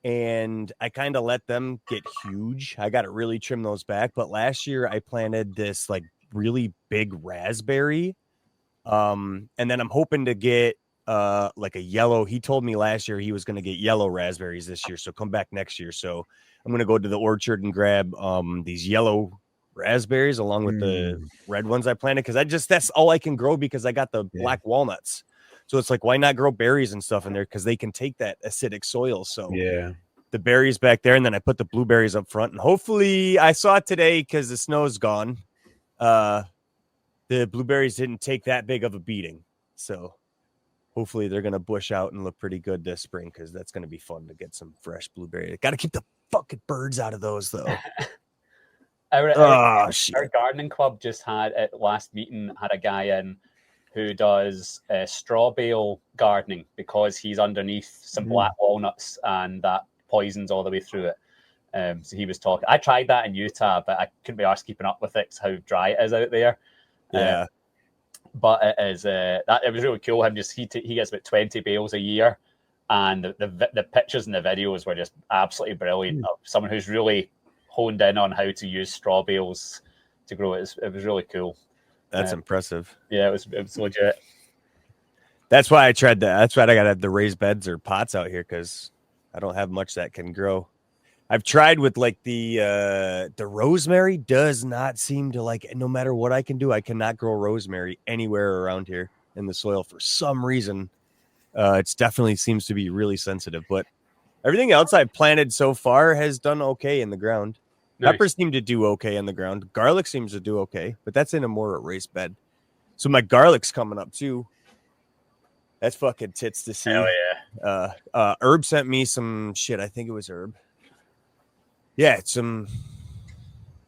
and I kind of let them get huge. I got to really trim those back. But last year I planted this like really big raspberry. And then I'm hoping to get like a yellow. He told me last year he was going to get yellow raspberries this year. So come back next year. So I'm going to go to the orchard and grab these yellow raspberries along with the red ones I planted. Cause that's all I can grow because I got the black walnuts. So it's like, why not grow berries and stuff in there? Because they can take that acidic soil. So the berries back there, and then I put the blueberries up front. And hopefully, I saw it today because the snow's gone. The blueberries didn't take that big of a beating. So hopefully, they're gonna bush out and look pretty good this spring because that's gonna be fun to get some fresh blueberry. Got to keep the fucking birds out of those though. Our gardening club just had at last meeting had a guy in who does straw bale gardening because he's underneath some black walnuts and that poisons all the way through it. So he was talking. I tried that in Utah, but I couldn't be arsed keeping up with it because how dry it is out there. Yeah. But it is it was really cool. He gets about 20 bales a year, and the pictures and the videos were just absolutely brilliant of someone who's really honed in on how to use straw bales to grow it. It was really cool. That's impressive. Yeah, it was legit. That's why I tried that. That's why I got the raised beds or pots out here because I don't have much that can grow. I've tried with like the rosemary does not seem to like, no matter what I can do, I cannot grow rosemary anywhere around here in the soil for some reason. It's definitely seems to be really sensitive, but everything else I've planted so far has done okay in the ground. Nice. Peppers seem to do okay in the ground. Garlic seems to do okay, but that's in a more raised bed. So my garlic's coming up too. That's fucking tits to see. Hell yeah. Herb sent me some shit. I think it was Herb. Yeah, it's some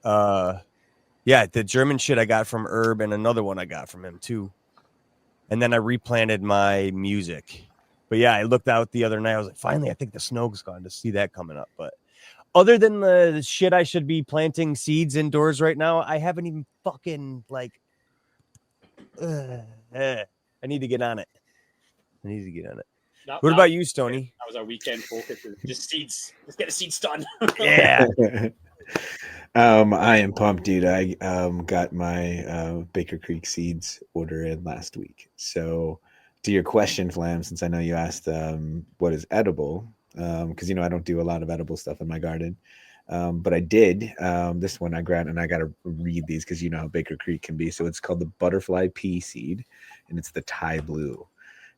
the German shit I got from Herb and another one I got from him too. And then I replanted my music. But yeah, I looked out the other night. I was like, finally, I think the snow's gone to see that coming up. But other than the shit I should be planting seeds indoors right now, I haven't even fucking like I need to get on it. What about you, Stoney? That was our weekend focus. Just seeds. Let's get the seeds done. Yeah. I am pumped, dude. I got my Baker Creek seeds order in last week. So to your question, Flamm, since I know you asked what is edible, because I don't do a lot of edible stuff in my garden. But I did this one I grabbed, and I got to read these because you know how Baker Creek can be. So it's called the butterfly pea seed, and it's the Thai blue.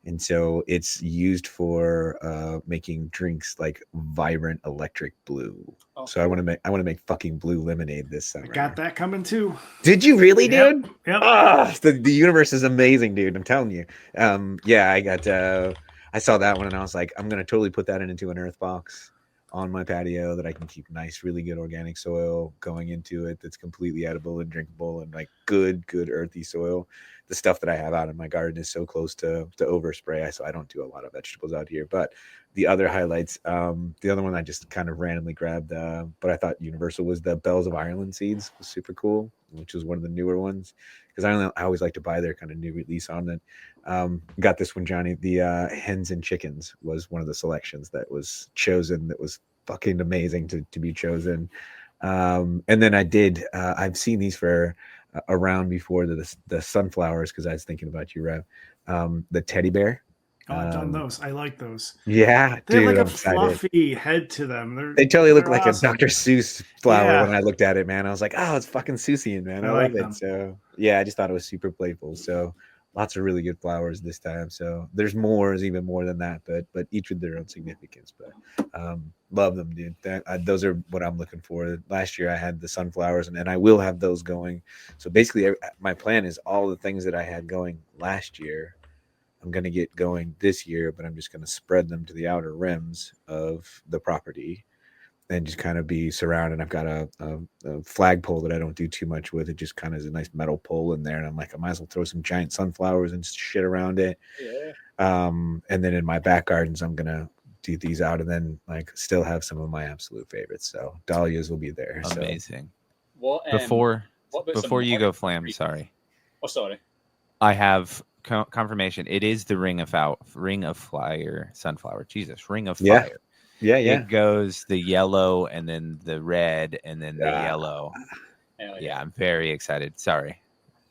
And so it's used for making drinks like vibrant electric blue. Oh, So I want to make fucking blue lemonade this I summer. got that coming too. Did you really, Yep, dude? yep. The universe is amazing, dude. I'm telling you. Yeah, I saw that one and I was like, I'm gonna totally put that into an earth box on my patio that I can keep nice, really good organic soil going into it that's completely edible and drinkable and like good earthy soil. The stuff that I have out in my garden is so close to overspray, so I don't do a lot of vegetables out here. But the other highlights, the other one I just kind of randomly grabbed, but I thought universal was the Bells of Ireland seeds. Was super cool, which was one of the newer ones because I always like to buy their kind of new release on it. Got this one, Johnny. The hens and chickens was one of the selections that was chosen. That was fucking amazing to be chosen. And then I've seen these for around before the sunflowers because I was thinking about you, Rev. The teddy bear. Oh, I've done those. I like those. Yeah, They have dude, like a I'm excited. fluffy head to them. They totally look they're like awesome. a Dr. Seuss flower Yeah. when I looked at it, man. I was like, oh, it's fucking Seussian, man. I like love them. it. So yeah, I just thought it was super playful. So lots of really good flowers this time. So there's even more than that, but each with their own significance. But love them, dude. Those are what I'm looking for. Last year I had the sunflowers, and I will have those going. So basically, my plan is all the things that I had going last year, I'm going to get going this year, but I'm just going to spread them to the outer rims of the property and just kind of be surrounded. I've got a flagpole that I don't do too much with. It just kind of is a nice metal pole in there. And I'm like, I might as well throw some giant sunflowers and shit around it. Yeah. And then in my back gardens, I'm going to do these out and then like still have some of my absolute favorites. So dahlias will be there. Amazing. What Before some you go, Flamm, trees? sorry. Oh, sorry. I have confirmation. It is the ring of fire sunflower. Jesus, ring of Yeah. fire. Yeah. It goes the yellow and then the red and then the yellow. Yeah, I'm very excited. Sorry.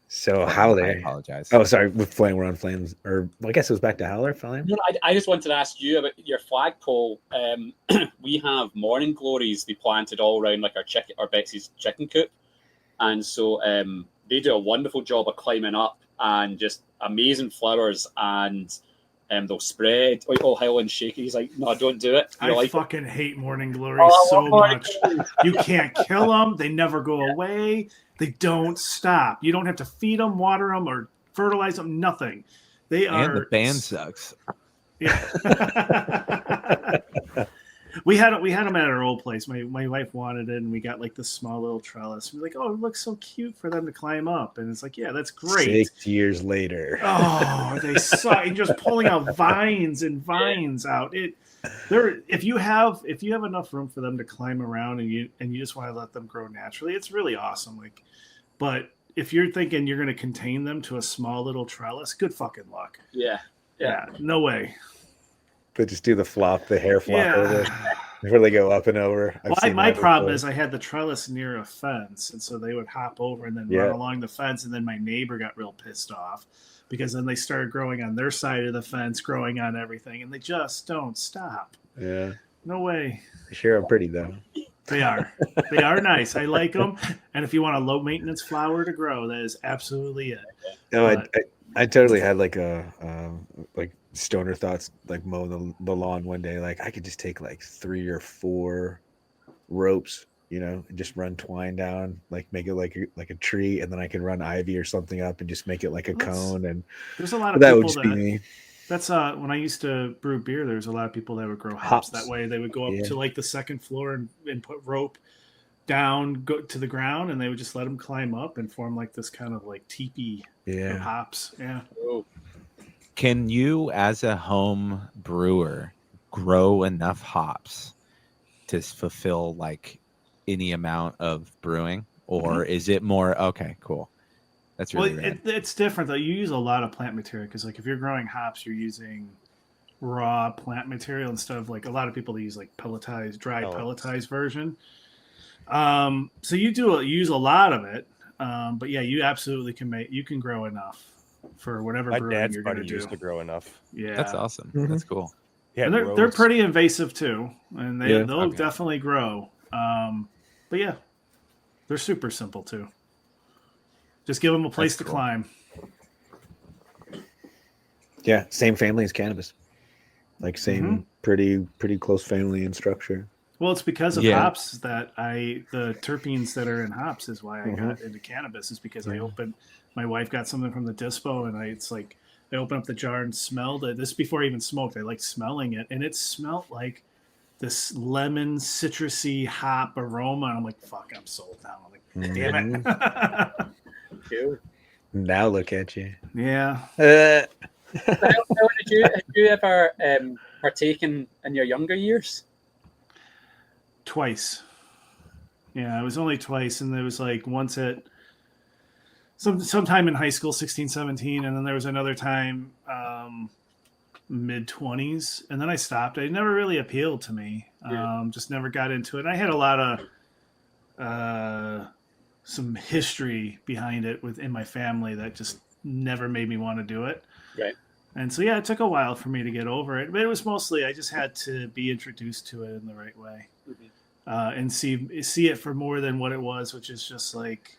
So Flamm, Howler. I apologize. Oh, sorry. With Flame, we're on Flames. Or I guess it was back to Howler. Flame. No, I just wanted to ask you about your flagpole. We have morning glories we planted all around like our Betsy's chicken coop, and so they do a wonderful job of climbing up and just amazing flowers, and they'll spread. Oh, Howland shaky. He's like, no, don't do it. I fucking hate morning glories Oh, so morning much. glories. You can't kill them. They never go away. They don't stop. You don't have to feed them, water them, or fertilize them. Nothing. They are. And the band sucks. Yeah. We had them at our old place. My wife wanted it, and we got like this small little trellis. We're like, oh, it looks so cute for them to climb up, and it's like, yeah, that's great. 6 years later. Oh, they suck. And just pulling out vines and vines out. If you have enough room for them to climb around, and you just want to let them grow naturally, it's really awesome. Like, but if you're thinking you're going to contain them to a small little trellis, good fucking luck. Yeah. No way. They just do the hair flop Yeah. over before they go up and over. My problem is I had the trellis near a fence, and so they would hop over and then run along the fence, and then my neighbor got real pissed off because then they started growing on their side of the fence, growing on everything, and they just don't stop. Yeah. No way. They sure are pretty though. They are. They are nice. I like them. And if you want a low maintenance flower to grow, that is absolutely it. No, I totally had like like stoner thoughts, like mowing the lawn one day. Like I could just take like 3 or 4 ropes, and just run twine down, like make it like a tree, and then I can run ivy or something up and just make it like a cone. And there's a lot of that would people just be me. That's when I used to brew beer. There's a lot of people that would grow hops that way. They would go up to like the second floor and put rope down, go to the ground, and they would just let them climb up and form like this kind of like teepee of hops. Yeah. Oh. Can you, as a home brewer, grow enough hops to fulfill like any amount of brewing, or is it more okay? Cool. That's really rad. It's different though. You use a lot of plant material because like if you're growing hops, you're using raw plant material instead of like a lot of people that use like pelletized version. So you use a lot of it, but yeah, you absolutely can grow enough. for whatever My brewing dad's you're going buddy to used do. to grow enough. Yeah, That's awesome. Mhm. That's cool. He had and they're rows. pretty invasive too, and Yeah. they'll Okay. definitely grow. But yeah, they're super simple too. Just give them a place That's to cool. climb. Yeah, same family as cannabis. Like same pretty close family and structure. Well, it's because of Yeah. hops that the terpenes that are in hops is why I got into cannabis, is because I opened, my wife got something from the dispo, and I opened up the jar and smelled it. This before I even smoked. I liked smelling it, and it smelled like this lemon citrusy hop aroma. And I'm like, fuck, I'm sold now. I'm like, damn it. Cool. Now look at you. Yeah. Did you ever partake in your younger years? Twice. Yeah, it was only twice, and there was like once at sometime in high school, 16, 17, and then there was another time mid 20s, and then I stopped. It never really appealed to me. Just never got into it. I had a lot of some history behind it within my family that just never made me want to do it. Right. And so yeah, it took a while for me to get over it, but it was mostly I just had to be introduced to it in the right way. And see it for more than what it was, which is just like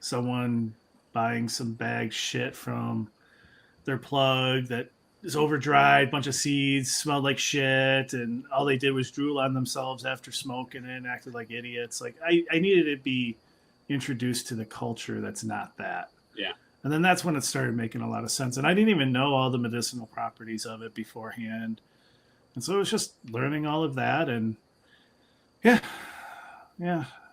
someone buying some bag shit from their plug that is over dried, bunch of seeds, smelled like shit, and all they did was drool on themselves after smoking it and acted like idiots. Like I needed to be introduced to the culture that's not that. Yeah. And then that's when it started making a lot of sense. And I didn't even know all the medicinal properties of it beforehand. And so it was just learning all of that. And yeah.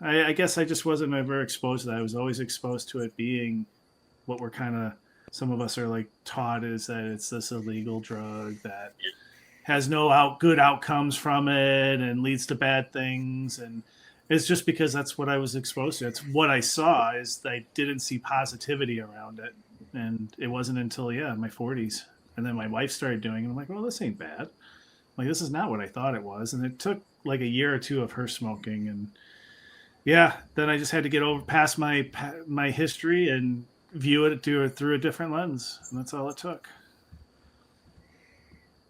I guess I just wasn't ever exposed to that. I was always exposed to it being what we're kind of, some of us are like taught, is that it's this illegal drug that has no good outcomes from it and leads to bad things. And it's just because that's what I was exposed to. That's what I saw, is I didn't see positivity around it. And it wasn't until, my 40s. And then my wife started doing it. And I'm like, well, this ain't bad. Like, this is not what I thought it was. And it took like a year or two of her smoking. And then I just had to get past my history and view it through a different lens. And that's all it took.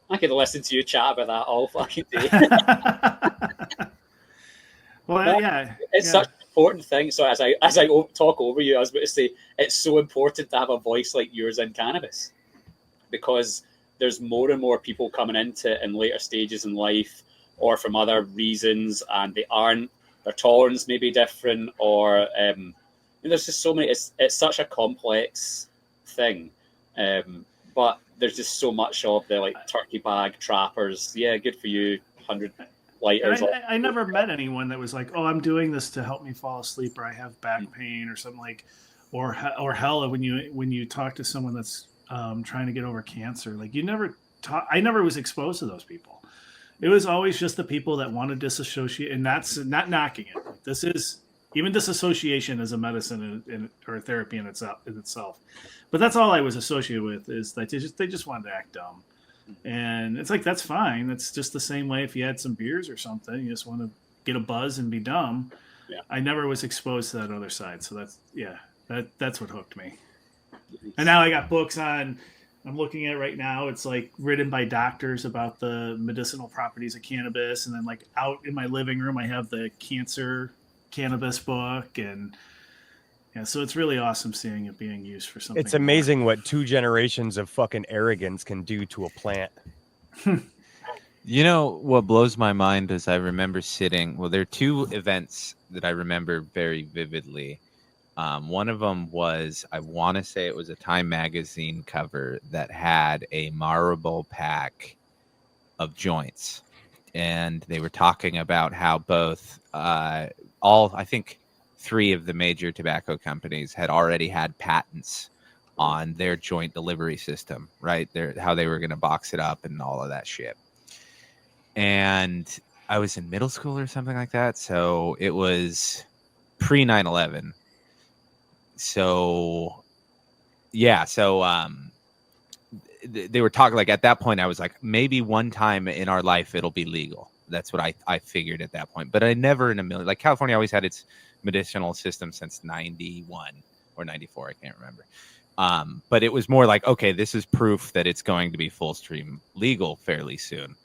I could listen to you chat about that all fucking day. Well, it's such an important thing. So as I talk over you, I was about to say it's so important to have a voice like yours in cannabis, because there's more and more people coming into it in later stages in life or from other reasons, and their tolerance may be different, or there's just so many. It's such a complex thing, but there's just so much of the like turkey bag trappers. Yeah, good for you, 100 lighters. I never met anyone that was like, "Oh, I'm doing this to help me fall asleep," or "I have back pain," or something like, or hell, when you talk to someone that's trying to get over cancer, like I never was exposed to those people. It was always just the people that want to disassociate, and that's not knocking it. Like, this is, even disassociation is a medicine or a therapy in itself. But that's all I was associated with, is that they just wanted to act dumb. And it's like, that's fine. That's just the same way if you had some beers or something, you just want to get a buzz and be dumb. Yeah. I never was exposed to that other side. So that's what hooked me. And now I got books I'm looking at right now. It's like written by doctors about the medicinal properties of cannabis. And then like out in my living room, I have the cancer cannabis book. And so it's really awesome seeing it being used for something. It's amazing what 2 generations of fucking arrogance can do to a plant. You know, what blows my mind is I remember there are 2 events that I remember very vividly. One of them was, I want to say it was a Time magazine cover that had a Marlboro pack of joints. And they were talking about how both, I think 3 of the major tobacco companies had already had patents on their joint delivery system, right? How they were going to box it up and all of that shit. And I was in middle school or something like that. So it was pre 9/11. So they were talking, like, at that point I was like, maybe one time in our life it'll be legal. That's what I figured at that point. But I never in a million, like, California always had its medicinal system since 91 or 94, I can't remember. But it was more like, okay, this is proof that it's going to be full stream legal fairly soon.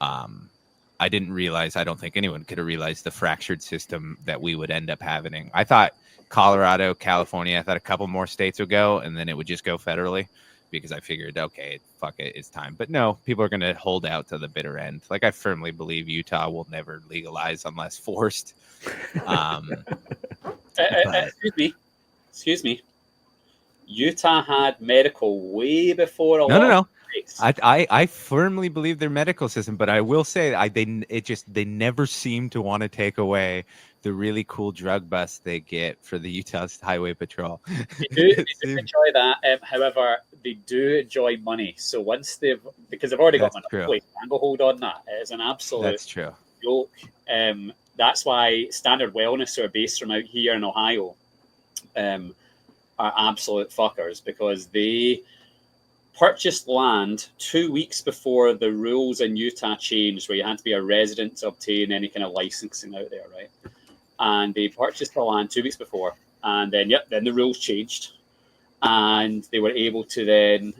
I didn't realize, I don't think anyone could have realized the fractured system that we would end up having. I thought Colorado, California, I thought a couple more states would go, and then it would just go federally, because I figured, okay, fuck it, it's time. But no, people are going to hold out to the bitter end. Like, I firmly believe Utah will never legalize unless forced. Excuse me. Utah had medical way before a lot. No. I firmly believe their medical system, but I will say they never seem to want to take away the really cool drug bust they get for the Utah Highway Patrol. They do enjoy that. However, they do enjoy money. So once because they've already got a stranglehold on that, it is an absolute That's true. joke. That's why Standard Wellness, who are based from out here in Ohio, are absolute fuckers, because they purchased land 2 weeks before the rules in Utah changed, where you had to be a resident to obtain any kind of licensing out there, right? And they purchased the land 2 weeks before, and then the rules changed, and they were able to then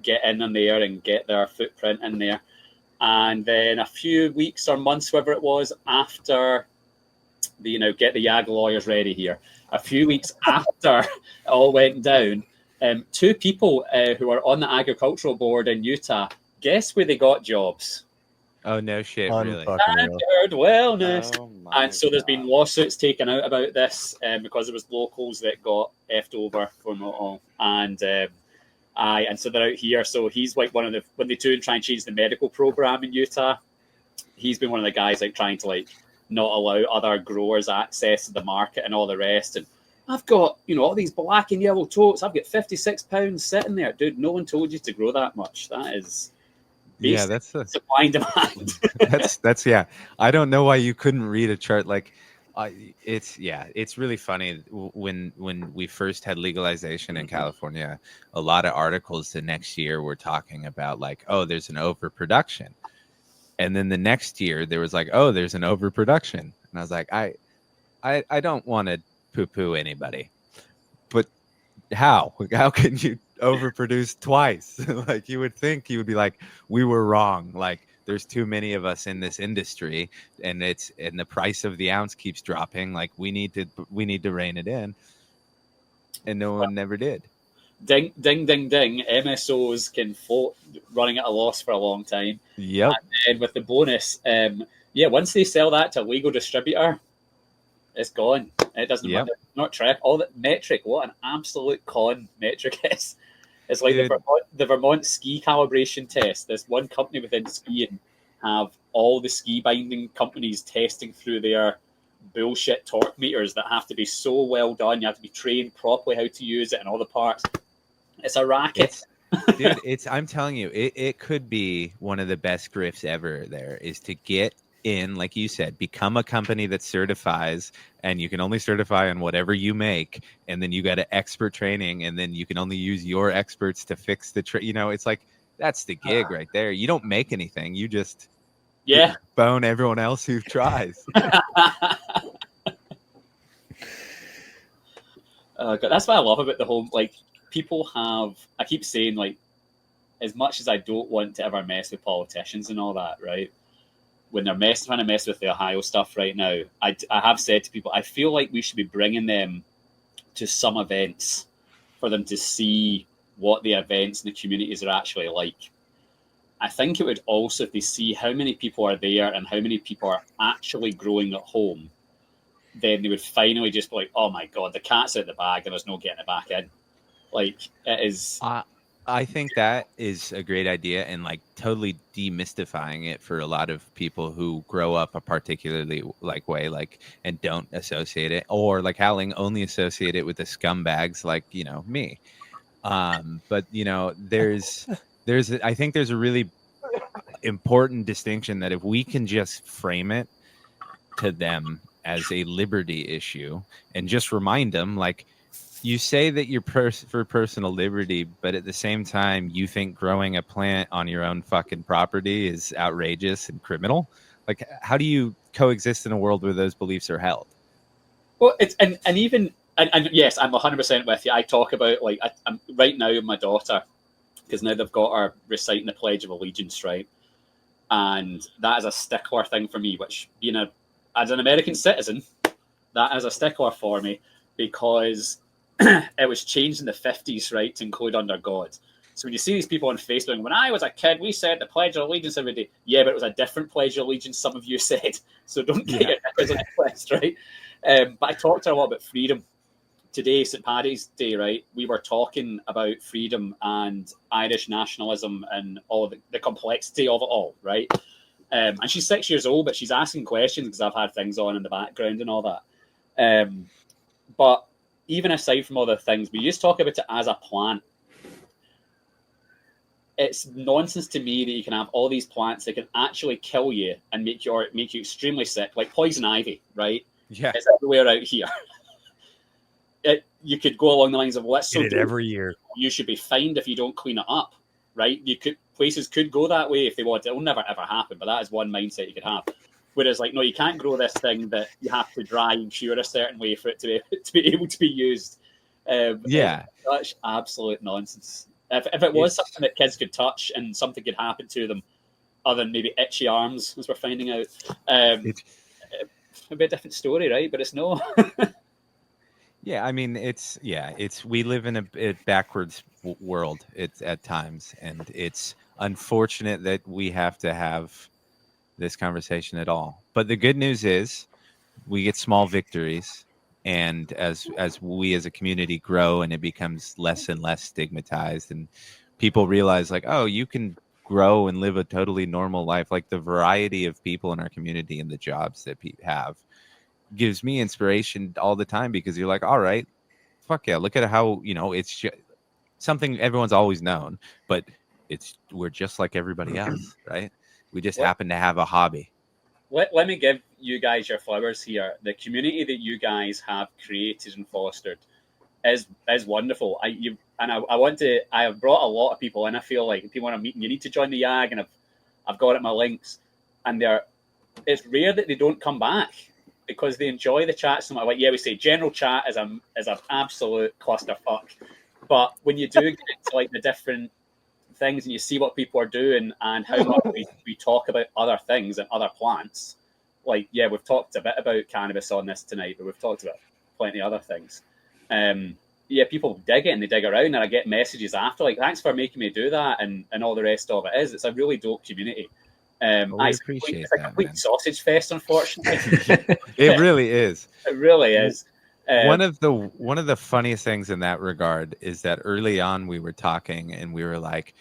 get in there and get their footprint in there. And then a few weeks or months, whatever it was, after get the YAG lawyers ready here. A few weeks after it all went down, two people who are on the agricultural board in Utah, guess where they got jobs? Oh, no shit, really? Standard Wellness. And so there's been lawsuits taken out about this because there was locals that got effed over from it all. And so they're out here. So he's like one of the, when they do try and change the medical program in Utah, he's been one of the guys like trying to like not allow other growers access to the market and all the rest. And I've got, all these black and yellow totes. I've got 56 pounds sitting there. Dude, no one told you to grow that much. That is that's supply and demand. that's I don't know why you couldn't read a chart like it's really funny. When we first had legalization in California, a lot of articles the next year were talking about like, oh, there's an overproduction. And then the next year there was like, oh, there's an overproduction. And I was like, I don't want to poo-poo anybody, but how can you overproduce twice? Like, you would think you would be like, we were wrong. Like, there's too many of us in this industry, and the price of the ounce keeps dropping. Like, we need to rein it in, and no one never did. Ding, ding, ding, ding. MSOs can float running at a loss for a long time. Yep. And with the bonus, once they sell that to a legal distributor, it's gone. It doesn't matter. Not track. All that metric. What an absolute con metric is. It's like the Vermont ski calibration test. There's one company within skiing have all the ski binding companies testing through their bullshit torque meters that have to be so well done. You have to be trained properly how to use it and all the parts. It's a racket. Dude, I'm telling you, it could be one of the best grifts ever. There is to get in, like you said, become a company that certifies, and you can only certify on whatever you make, and then you got to expert training, and then you can only use your experts to fix the it's like, that's the gig right there. You don't make anything, you just bone everyone else who tries. That's what I love about the whole, like, people have, I keep saying, like, as much as I don't want to ever mess with politicians and all that, right? When they're trying to mess with the Ohio stuff right now, I have said to people, I feel like we should be bringing them to some events for them to see what the events and the communities are actually like. I think it would also, if they see how many people are there and how many people are actually growing at home, then they would finally just be like, oh my God, the cat's out of the bag and there's no getting it back in. Like, it is... I think that is a great idea, and like totally demystifying it for a lot of people who grow up a particularly like way, like, and don't associate it, or like Howling only associate it with the scumbags like, me. But I think there's a really important distinction that if we can just frame it to them as a liberty issue and just remind them, like, you say that you're for personal liberty, but at the same time, you think growing a plant on your own fucking property is outrageous and criminal. Like, how do you coexist in a world where those beliefs are held? Well, it's and and yes, I'm 100% with you. I talk about, like, I'm right now with my daughter, because now they've got her reciting the Pledge of Allegiance, right? And that is a stickler thing for me, which, as an American citizen, that is a stickler for me, because it was changed in the 50s, right, to include under God. So when you see these people on Facebook, when I was a kid, we said the Pledge of Allegiance every day. Yeah, but it was a different Pledge of Allegiance, some of you said. So don't get your knickers on the list, right? But I talked to her a lot about freedom. Today, St. Paddy's Day, right, we were talking about freedom and Irish nationalism and all of the complexity of it all, right? And she's 6 years old, but she's asking questions because I've had things on in the background and all that. But even aside from all the things, we just talk about it as a plant. It's nonsense to me that you can have all these plants that can actually kill you and make you extremely sick, like poison ivy, right? Yeah, it's everywhere out here. You could go along the lines of, well, that's so Get it every year. you should be fined if you don't clean it up, right? Places could go that way if they want. It will never ever happen, but that is one mindset you could have. Whereas, like, no, you can't grow this thing that you have to dry and cure a certain way for it to be able to be used. yeah. Such absolute nonsense. If it was something that kids could touch and something could happen to them, other than maybe itchy arms, as we're finding out, it'd be a different story, right? But it's no. Yeah, I mean, we live in a backwards world. It's at times, and it's unfortunate that we have to have this conversation at all. But the good news is we get small victories, and as we as a community grow and it becomes less and less stigmatized, and people realize, like, oh, you can grow and live a totally normal life. Like, the variety of people in our community and the jobs that people have gives me inspiration all the time, because you're like, all right, fuck yeah, look at how, it's something everyone's always known, but we're just like everybody else, right? We just happen to have a hobby. Let me give you guys your flowers here. The community that you guys have created and fostered is wonderful. I have brought a lot of people in. I feel like if you want to meet, you need to join the YAG, and I've got it my links, and it's rare that they don't come back, because they enjoy the chat so much. Like, we say general chat is an absolute clusterfuck, but when you do get into, like, the different things and you see what people are doing and how much we talk about other things and other plants, like, we've talked a bit about cannabis on this tonight, but we've talked about plenty of other things. People dig it and they dig around, and I get messages after, like, thanks for making me do that, and all the rest of it. It's a really dope community. Appreciate it's a complete sausage fest, unfortunately. It really is. It really is. One of the funniest things in that regard is that early on we were talking and we were like,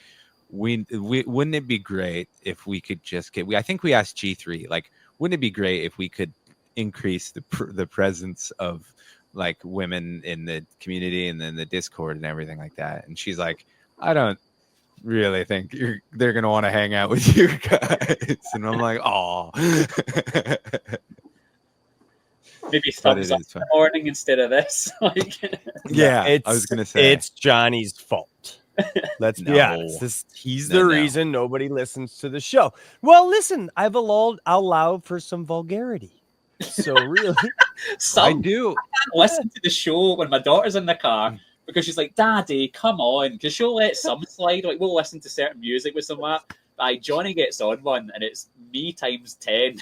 we wouldn't it be great if we could just I think we asked G3, like, wouldn't it be great if we could increase the presence of, like, women in the community and then the Discord and everything like that? And she's like, I don't really think they're gonna want to hang out with you guys. And I'm like, oh. Maybe thumbs up in the morning instead of this. I was gonna say it's Johnny's fault. Let's be honest. He's the reason nobody listens to the show. Well, listen, I've allowed for some vulgarity. So really, I do listen to the show when my daughter's in the car, because she's like, Daddy, come on, because she'll let some slide. Like, we'll listen to certain music with some that. Johnny gets on one, and it's me times 10.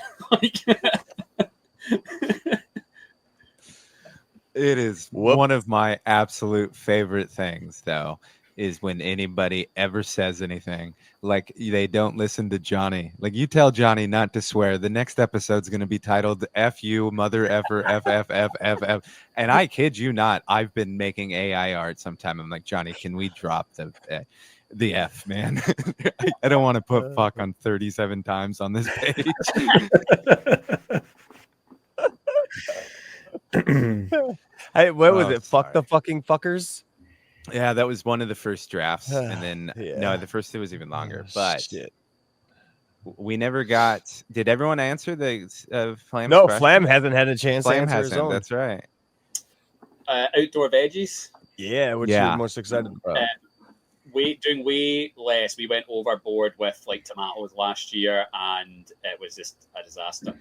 It is one of my absolute favorite things, though, is when anybody ever says anything like they don't listen to Johnny. Like, you tell Johnny not to swear, the next episode's going to be titled F you, mother effer, F. And I kid you not, I've been making AI art sometime. I'm like, Johnny, can we drop the F, man? I don't want to put fuck on 37 times on this page. Hey, what was it? Fuck the fucking fuckers. Yeah, that was one of the first drafts, and then no, the first two was even longer. But we never got. Did everyone answer the Flamm? No, question? Flamm hasn't had a chance Flamm to answer hasn't. his own. That's right. Outdoor veggies. Yeah, which you're most excited about. Doing way less. We went overboard with, like, tomatoes last year, and it was just a disaster.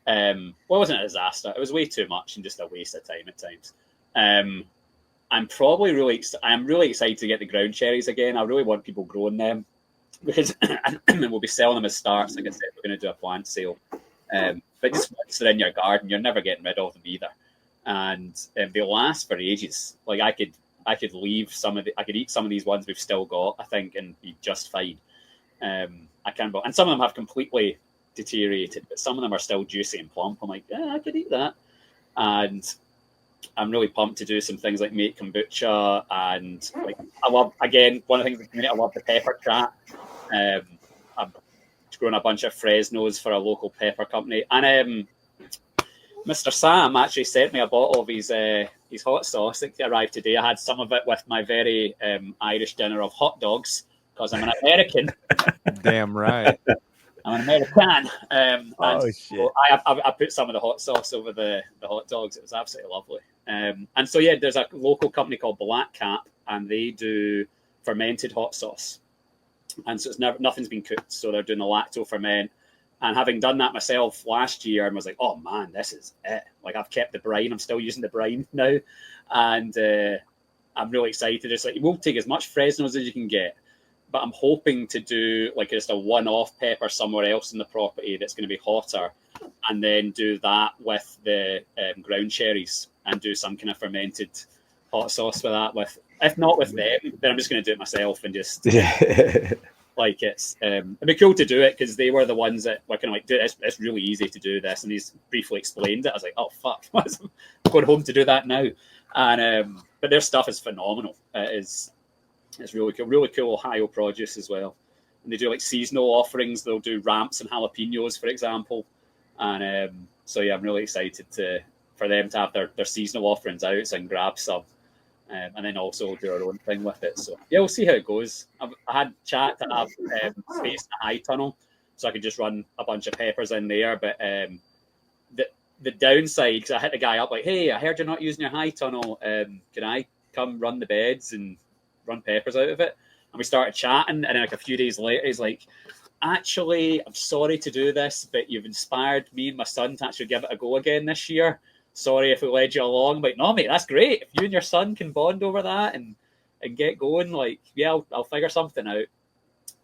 Well, it wasn't a disaster. It was way too much and just a waste of time at times. I'm really excited to get the ground cherries again. I really want people growing them because we'll be selling them as starts. Like I said, we're going to do a plant sale. But just once they're in your garden, you're never getting rid of them either, and they last for ages. Like I could leave I could eat some of these ones we've still got, I think, and be just fine. I can, and some of them have completely deteriorated, but some of them are still juicy and plump. I'm like, yeah, I could eat that, and I'm really pumped to do some things like make kombucha, and like I love, again, one of the things in the community, I love the pepper chat. I'm growing a bunch of Fresnos for a local pepper company, and Mr. Sam actually sent me a bottle of his hot sauce. It arrived today. I had some of it with my very Irish dinner of hot dogs because I'm an American. Damn right. I'm an American. Shit. So I put some of the hot sauce over the hot dogs. It was absolutely lovely. And so, yeah, there's a local company called Black Cap, and they do fermented hot sauce. And so nothing's been cooked. So they're doing the lacto ferment. And having done that myself last year, I was like, oh, man, this is it. Like, I've kept the brine. I'm still using the brine now. And I'm really excited. It's like, we'll take as much Fresnos as you can get. But I'm hoping to do like just a one-off pepper somewhere else in the property that's going to be hotter, and then do that with the ground cherries and do some kind of fermented hot sauce with that. If not with them, then I'm just going to do it myself and just like it's. It'd be cool to do it because they were the ones that were kind of like, dude, it's really easy to do this, and he's briefly explained it. I was like, oh fuck, I'm going home to do that now. And but their stuff is phenomenal. It's really cool Ohio produce as well. And they do like seasonal offerings. They'll do ramps and jalapenos, for example. And so, yeah, I'm really excited for them to have their seasonal offerings out so I can grab some. And then also do our own thing with it. So, yeah, we'll see how it goes. I had chat to have space in a high tunnel so I could just run a bunch of peppers in there. But the downside, because I hit the guy up like, hey, I heard you're not using your high tunnel. Can I come run the beds and run peppers out of it? And we started chatting, and then like a few days later he's like, actually, I'm sorry to do this, but you've inspired me and my son to actually give it a go again this year. Sorry if we led you along. I'm like, no mate, that's great. If you and your son can bond over that and get going, like, yeah, I'll figure something out.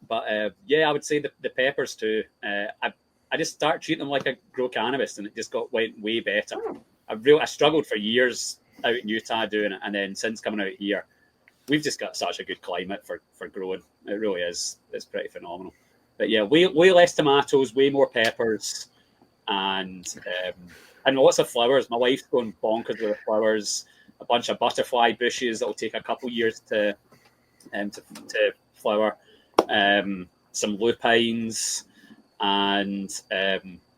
But yeah, I would say the peppers too. I just started treating them like I grow cannabis, and it just went way better. I struggled for years out in Utah doing it, and then since coming out here, we've just got such a good climate for growing. It really is. It's pretty phenomenal. But yeah, way less tomatoes, way more peppers, and lots of flowers. My wife's going bonkers with the flowers. A bunch of butterfly bushes that will take a couple years to flower. Some lupines, and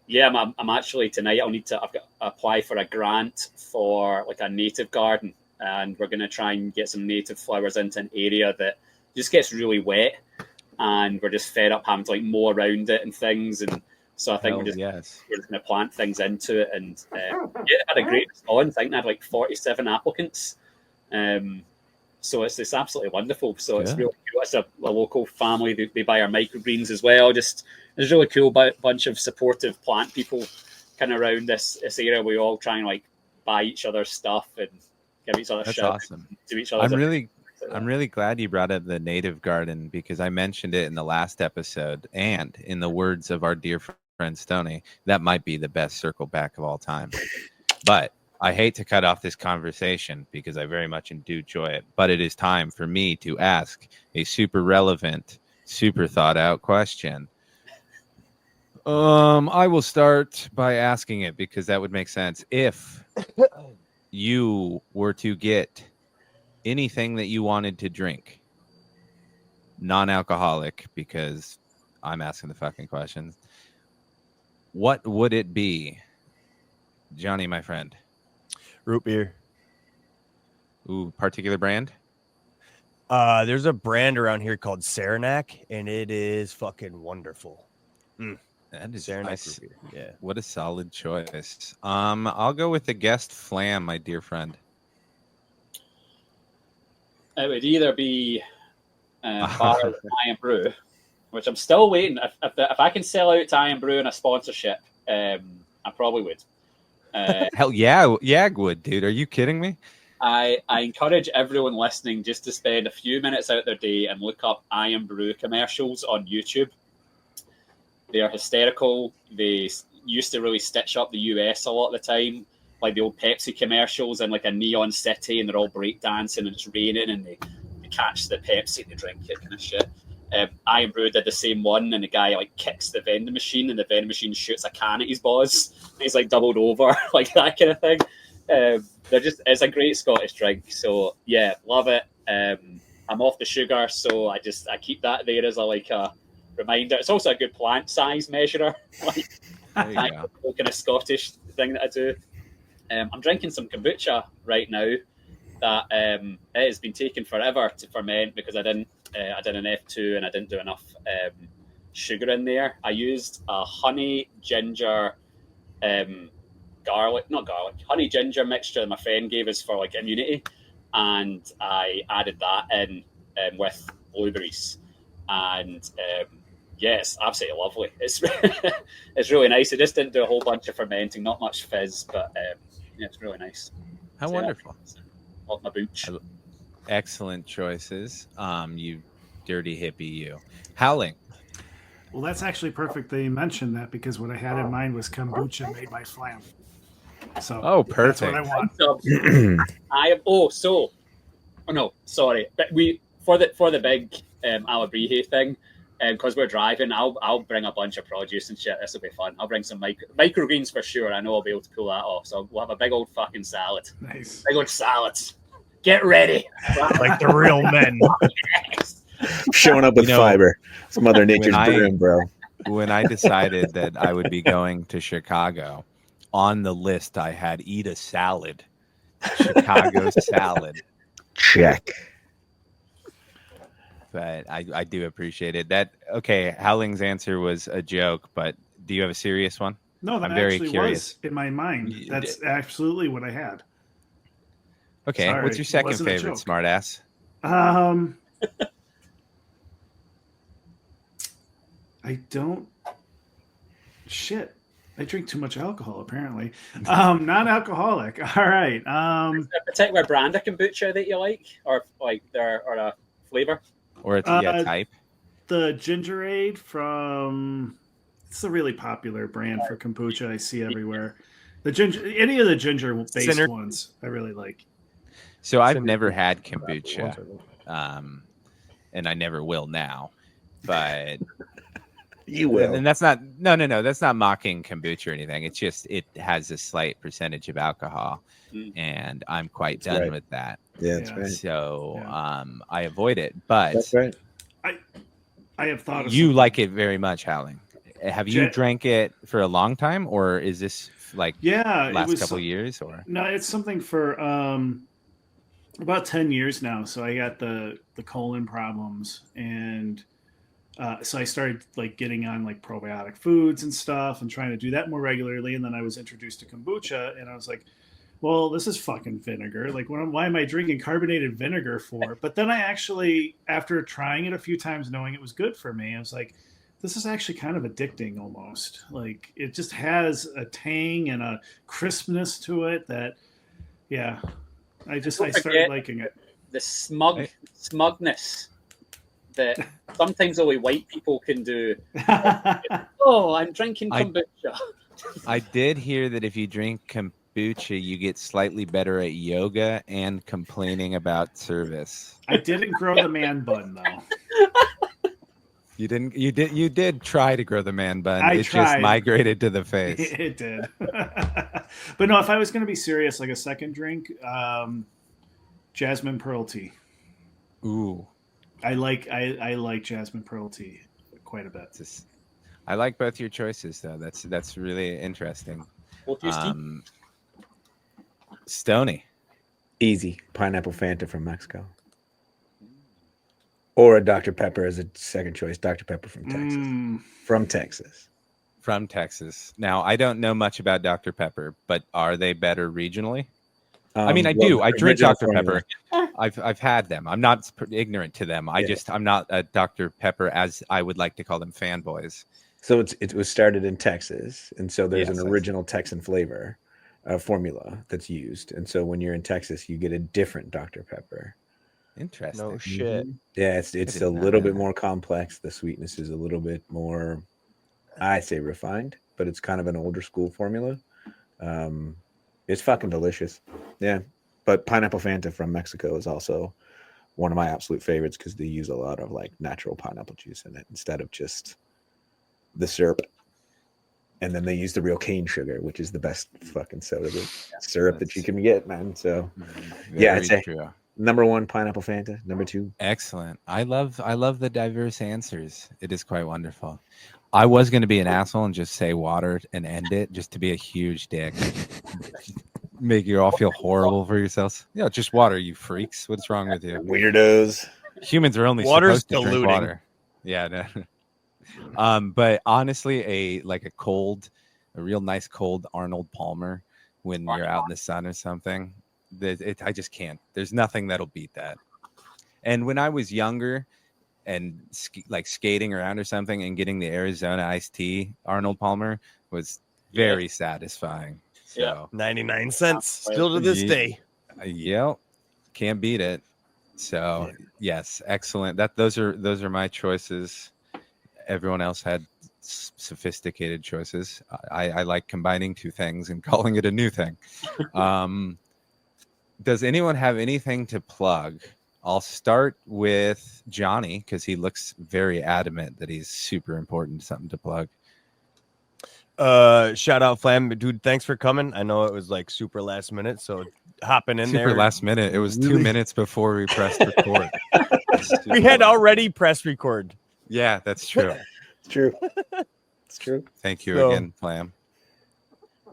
yeah, I'm actually tonight. I've got to apply for a grant for like a native garden. And we're going to try and get some native flowers into an area that just gets really wet, and we're just fed up having to like mow around it and things. And so I think we're just going to plant things into it. And yeah, it had a great response. I think they had like 47 applicants. So it's absolutely wonderful. So it's really cool. It's a local family. They buy our microgreens as well. Just there's a really cool bunch of supportive plant people kind of around this area. We all try and like buy each other's stuff and give each other That's shit awesome. To each other. I'm really glad you brought up the native garden, because I mentioned it in the last episode, and in the words of our dear friend Stoney, that might be the best circle back of all time. But I hate to cut off this conversation because I very much do enjoy it, but it is time for me to ask a super relevant, super thought out question. I will start by asking it because that would make sense. If you were to get anything that you wanted to drink, non-alcoholic, because I'm asking the fucking questions, what would it be? Johnny, my friend. Root beer. Ooh, particular brand? There's a brand around here called Saranac, and it is fucking wonderful. That is Saranac nice. root beer. Yeah. What a solid choice. I'll go with the guest Flamm, my dear friend. It would either be Bar Iron Brew, which I'm still waiting. If I can sell out to Iron Brew in a sponsorship, I probably would. Hell yeah, YAG would, dude. Are you kidding me? I encourage everyone listening just to spend a few minutes out their day and look up Iron Brew commercials on YouTube. They are hysterical. They used to really stitch up the US a lot of the time, like the old Pepsi commercials in like a neon city, and they're all breakdancing and it's raining, and they catch the Pepsi and they drink it, kind of shit. Iron Brew did the same one, and the guy like kicks the vending machine, and the vending machine shoots a can at his balls. And he's like doubled over, like that kind of thing. It's a great Scottish drink. So yeah, love it. I'm off the sugar, so I keep that there as a reminder. It's also a good plant size measurer. Like, there you go. Kind of Scottish thing that I do. I'm drinking some kombucha right now that it has been taking forever to ferment because I did an F2 and I didn't do enough sugar in there. I used a honey ginger honey ginger mixture that my friend gave us for like immunity, and I added that in with blueberries, and yes, absolutely lovely. It's it's really nice. It just didn't do a whole bunch of fermenting, not much fizz, but yeah, it's really nice. How wonderful! Love my booch. Excellent choices. You dirty hippie, you. Howling. Well, that's actually perfect that you mentioned that, because what I had in mind was kombucha made by Flamm. So perfect. That's what I want. But for the big Alabrije thing, because we're driving, I'll bring a bunch of produce and shit. This will be fun. I'll bring some microgreens for sure. I know I'll be able to pull that off. So we'll have a big old fucking salad. Nice. Big old salads. Get ready. Like the real men. Yes. Showing up with fiber. Some Mother Nature's broom, bro. When I decided that I would be going to Chicago, on the list I had eat a salad. Chicago salad. Check. But I do appreciate it. Howling's answer was a joke, but do you have a serious one? No, that I'm very actually curious. was in my mind. That's absolutely what I had. Okay, Sorry, what's your second wasn't a favorite, joke. smartass? I don't. Shit. I drink too much alcohol, apparently. Non-alcoholic. All right. Is there a particular brand of kombucha that you like, or a flavor, or a type? The Gingerade from. It's a really popular brand for kombucha. I see everywhere. Any of the ginger-based ones, I really like. So I've never had kombucha, and I never will now. But you will, and that's not that's not mocking kombucha or anything. It's just it has a slight percentage of alcohol, and I'm quite done with that. Yeah, that's right. So I avoid it. But that's right. I have thought of you like it very much, Howling. Have you drank it for a long time, or is this like last couple of years? Or no, it's something for about 10 years now. So I got the colon problems, and so I started like getting on like probiotic foods and stuff and trying to do that more regularly. And then I was introduced to kombucha, and I was like, well, this is fucking vinegar. Like, why am I drinking carbonated vinegar for? But then I actually, after trying it a few times, knowing it was good for me, I was like, this is actually kind of addicting almost. Like, it just has a tang and a crispness to it that, I started liking it. The smugness that sometimes only white people can do. Oh, I'm drinking kombucha. I did hear that if you drink kombucha, you get slightly better at yoga and complaining about service. I didn't grow the man bun though. You didn't. You did try to grow the man bun. I tried. Just migrated to the face. It did. But no, if I was going to be serious, like a second drink, jasmine pearl tea. Ooh, I like jasmine pearl tea quite a bit. I like both your choices though. That's really interesting. Stoney. Easy. Pineapple Fanta from Mexico. Or a Dr. Pepper as a second choice. Dr. Pepper from Texas. From Texas. Now, I don't know much about Dr. Pepper, but are they better regionally? I mean, I do. I drink Dr. Pepper. I've had them. I'm not ignorant to them. I'm not a Dr. Pepper, as I would like to call them, fanboys. So it was started in Texas, and so there's an original Texan flavor. formula that's used, and so when you're in Texas, you get a different Dr. Pepper. Interesting. No shit. Yeah, it's did a not little know bit that. more complex. The sweetness is a little bit more, I say, refined, but it's kind of an older school formula. It's fucking delicious. Yeah, but pineapple Fanta from Mexico is also one of my absolute favorites because they use a lot of like natural pineapple juice in it instead of just the syrup. And then they use the real cane sugar, which is the best fucking soda syrup that you can get, man. So yeah, Very I'd say true. number 1 pineapple Fanta, number 2. Excellent. I love the diverse answers. It is quite wonderful. I was going to be an asshole and just say water and end it, just to be a huge dick, make you all feel horrible for yourselves. Yeah, just water, you freaks. What's wrong with you? Weirdos. Humans are only Water's supposed to drink diluting. water. Yeah. No. But honestly, a real nice cold Arnold Palmer when you're out in the sun or something. I just can't. There's nothing that'll beat that. And when I was younger and like skating around or something and getting the Arizona iced tea Arnold Palmer was very satisfying. So 99 cents still to this day. yeah, can't beat it. So yes, excellent. Those are my choices. Everyone else had sophisticated choices. I like combining two things and calling it a new thing. Does anyone have anything to plug? I'll start with Johnny because he looks very adamant that he's super important, something to plug. Shout out Flamm, dude. Thanks for coming. I know it was like super last minute, so hopping in Super there. last minute. It was 2 minutes before we pressed record. We had already pressed record. Yeah, that's true. It's true. It's true. Thank you So- again, Flamm.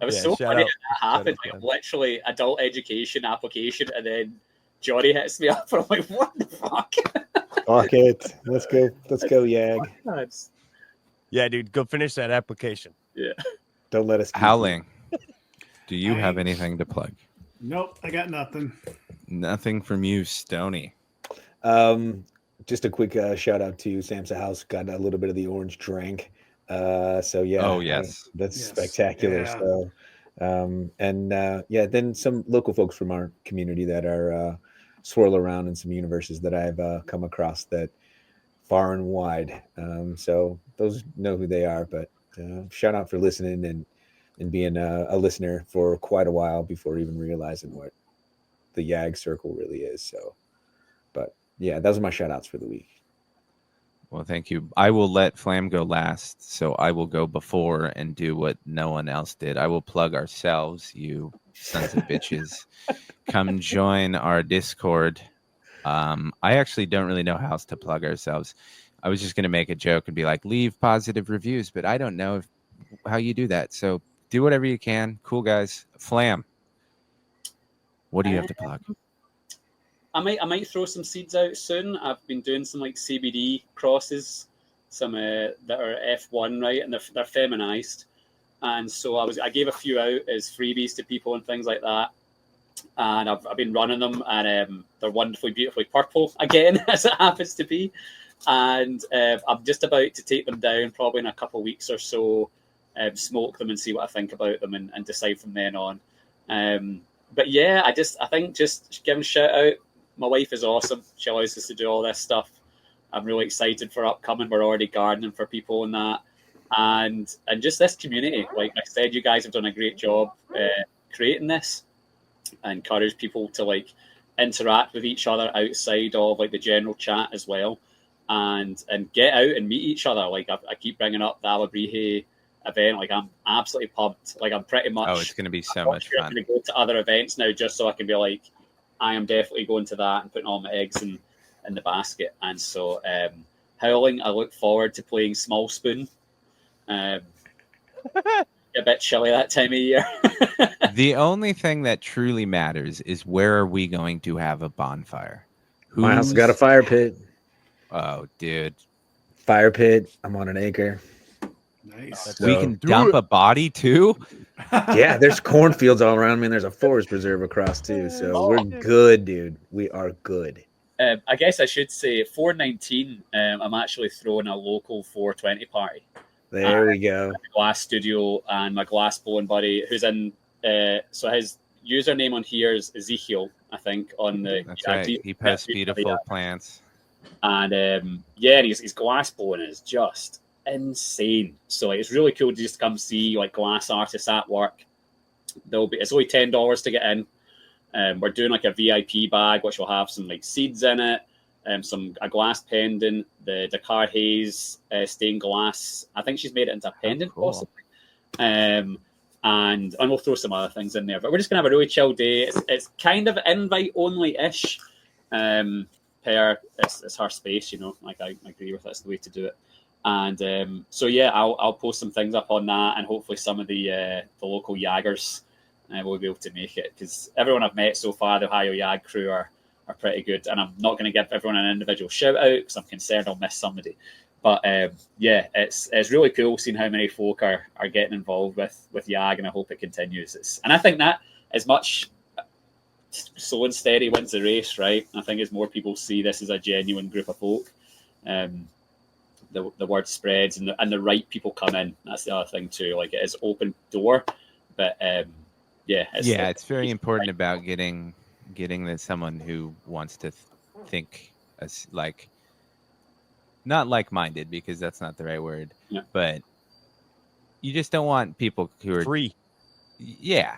It was Yeah, so shout funny out- that happened. shout out, Like, literally adult education application, and then Johnny hits me up, and I'm like, "What the fuck?" Fuck it. Let's go, YAG. That's- Yeah, dude, go finish that application. yeah. Don't let us keep Howling. Do you have anything to plug? Nope, I got nothing. Nothing from you, Stoney. Just a quick shout out to Sam's House. Got a little bit of the orange drink. So yeah. Oh, yes. That's Yes. spectacular. Yeah. So then some local folks from our community that are swirl around in some universes that I've come across that far and wide. So those know who they are, but shout out for listening and being a listener for quite a while before even realizing what the YAG circle really is. So, but yeah, those are my shout outs for the week. Well, thank you. I will let Flamm go last, so I will go before and do what no one else did. I will plug ourselves, you sons of bitches. Come join our Discord. I actually don't really know how else to plug ourselves. I was just going to make a joke and be like, leave positive reviews, but I don't know how you do that. So do whatever you can. Cool, guys. Flamm, what do you have to plug? I might throw some seeds out soon. I've been doing some like CBD crosses, some that are F1, right, and they're feminized, and so I gave a few out as freebies to people and things like that, and I've been running them, and they're wonderfully, beautifully purple again, as it happens to be, and I'm just about to take them down probably in a couple of weeks or so, smoke them and see what I think about them and decide from then on. But yeah, I think just giving a shout out. My wife is awesome. She allows us to do all this stuff. I'm really excited for upcoming. We're already gardening for people and that. And just this community. Like I said, you guys have done a great job creating this. I encourage people to like interact with each other outside of like the general chat as well. And get out and meet each other. Like I keep bringing up the Alabrihe event. Like I'm absolutely pumped. Like I'm pretty much. Oh, it's going to be so much fun. I'm going to go to other events now just so I can be like, I am definitely going to that and putting all my eggs in the basket. And so, Howling, I look forward to playing Small Spoon. A bit chilly that time of year. The only thing that truly matters is where are we going to have a bonfire? My house has got a fire pit. Oh, dude. Fire pit. I'm on an acre. Nice. We can dump a body too? Yeah, there's cornfields all around me, and there's a forest preserve across too. So we're good, dude. We are good. I guess I should say 419. I'm actually throwing a local 420 party. There we go. My glass studio and my glass blowing buddy, who's in so his username on here is Ezekiel, I think, on the That's right. He posts beautiful plants. And and his glass blowing is just insane. So like, it's really cool to just come see like glass artists at work. It's only $10 to get in. We're doing like a VIP bag, which will have some like seeds in it, a glass pendant, the Dakar Haze stained glass. I think she's made it into a pendant, possibly. And we'll throw some other things in there. But we're just gonna have a really chill day. It's kind of invite only ish. It's her space, you know. Like I agree with that's the way to do it. And so yeah, I'll post some things up on that, and hopefully some of the local YAGers will be able to make it, because everyone I've met so far, the Ohio YAG crew are pretty good. And I'm not going to give everyone an individual shout out because I'm concerned I'll miss somebody. But it's really cool seeing how many folk are getting involved with YAG, and I hope it continues. And I think that as much slow and steady wins the race, right? I think as more people see this as a genuine group of folk, the word spreads and the right people come in. That's the other thing too. Like, it is open door, but it's very important about getting someone who wants to think as like, not like-minded, because that's not the right word, but you just don't want people who are free. Yeah.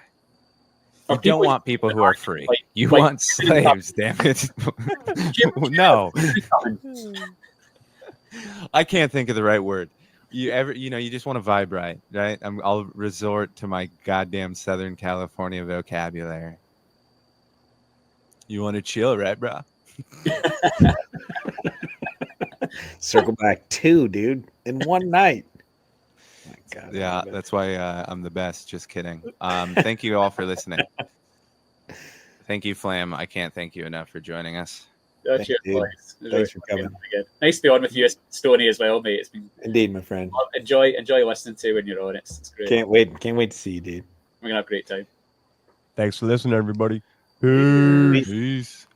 You don't want people who are free. You want slaves, damn it. No. I can't think of the right word. You just want to vibrate, right? I'll resort to my goddamn Southern California vocabulary. You want to chill, right, bro? Circle back 2, dude, in one night. My God, yeah, that's why I'm the best. Just kidding. Thank you all for listening. Thank you, Flamm. I can't thank you enough for joining us. Thanks for coming. Nice to be on with you, Stoney, as well, mate. It's been indeed, my friend. Enjoy listening to when you're on. It's great. Can't wait to see you, dude. We're gonna have a great time. Thanks for listening, everybody. Peace.